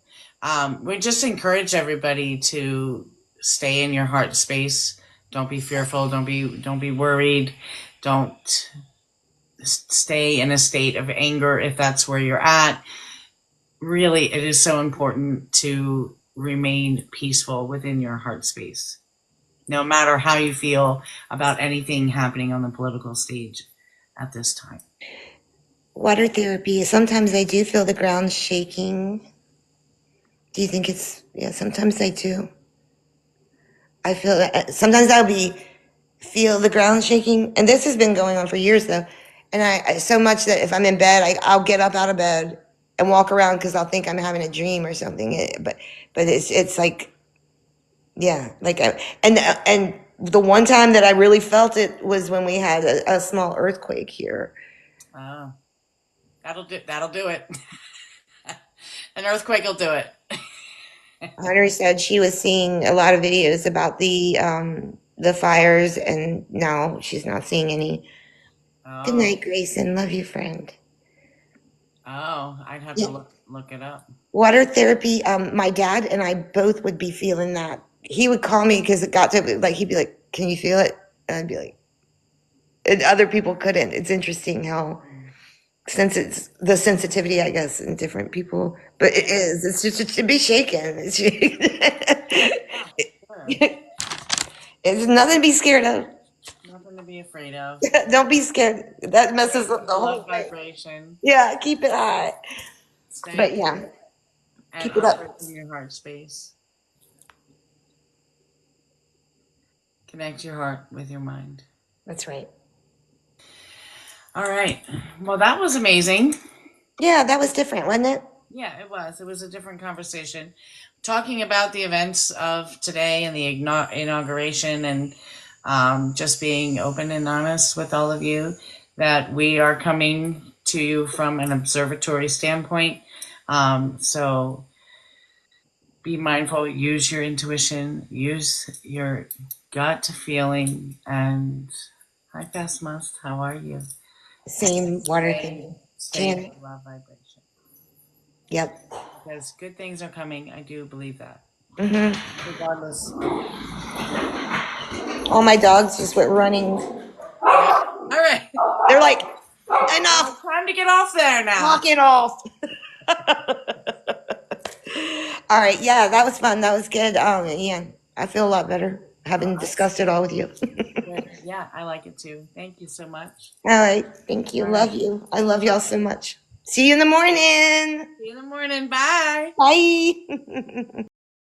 We just encourage everybody to stay in your heart space. Don't be fearful. Don't be worried. Don't stay in a state of anger if that's where you're at. Really, it is so important to remain peaceful within your heart space, no matter how you feel about anything happening on the political stage at this time. Water therapy. Sometimes I do feel the ground shaking. Do you think it's, yeah, sometimes I do. I feel that sometimes feel the ground shaking. And this has been going on for years though. And so much that if I'm in bed, I'll get up out of bed and walk around because I'll think I'm having a dream or something. But it's like, yeah, like, and the one time that I really felt it was when we had a small earthquake here. Oh, that'll do it. An earthquake will do it. Hunter said she was seeing a lot of videos about the fires, and now she's not seeing any. Good Oh, night, Grayson. Love you, friend. I'd have Yeah. to look it up. Water therapy. My dad and I both would be feeling that. He would call me because it got to like he'd be like, "Can you feel it?" And I'd be like, and other people couldn't. It's interesting how since it's the sensitivity, I guess, in different people, but it is. It's just to be shaken. Sure. It's nothing to be scared of. Nothing to be afraid of. Don't be scared. That messes up the whole Love thing. vibration. Yeah, keep it high. Stay But yeah, and keep it up. operate in your heart space. Connect your heart with your mind. That's right. All right. Well, that was amazing. Yeah, that was different, wasn't it? Yeah, it was. It was a different conversation. Talking about the events of today and the inauguration and just being open and honest with all of you that we are coming to you from an observatory standpoint. So be mindful, use your intuition, use your gut feeling. And hi, Fast Must. How are you? Same water thing. Stay in Janet. love vibration. Yep. Because good things are coming. I do believe that. Mm-hmm. Regardless. All my dogs just went running. All right. They're like, enough. Time to get off there now. Knock it off. All right. Yeah, that was fun. That was good. Yeah, I feel a lot better having discussed it all with you. Good. Yeah, I like it too. Thank you so much. All right. Thank you. All Love right. you. I love y'all so much. See you in the morning. See you in the morning. Bye. Bye.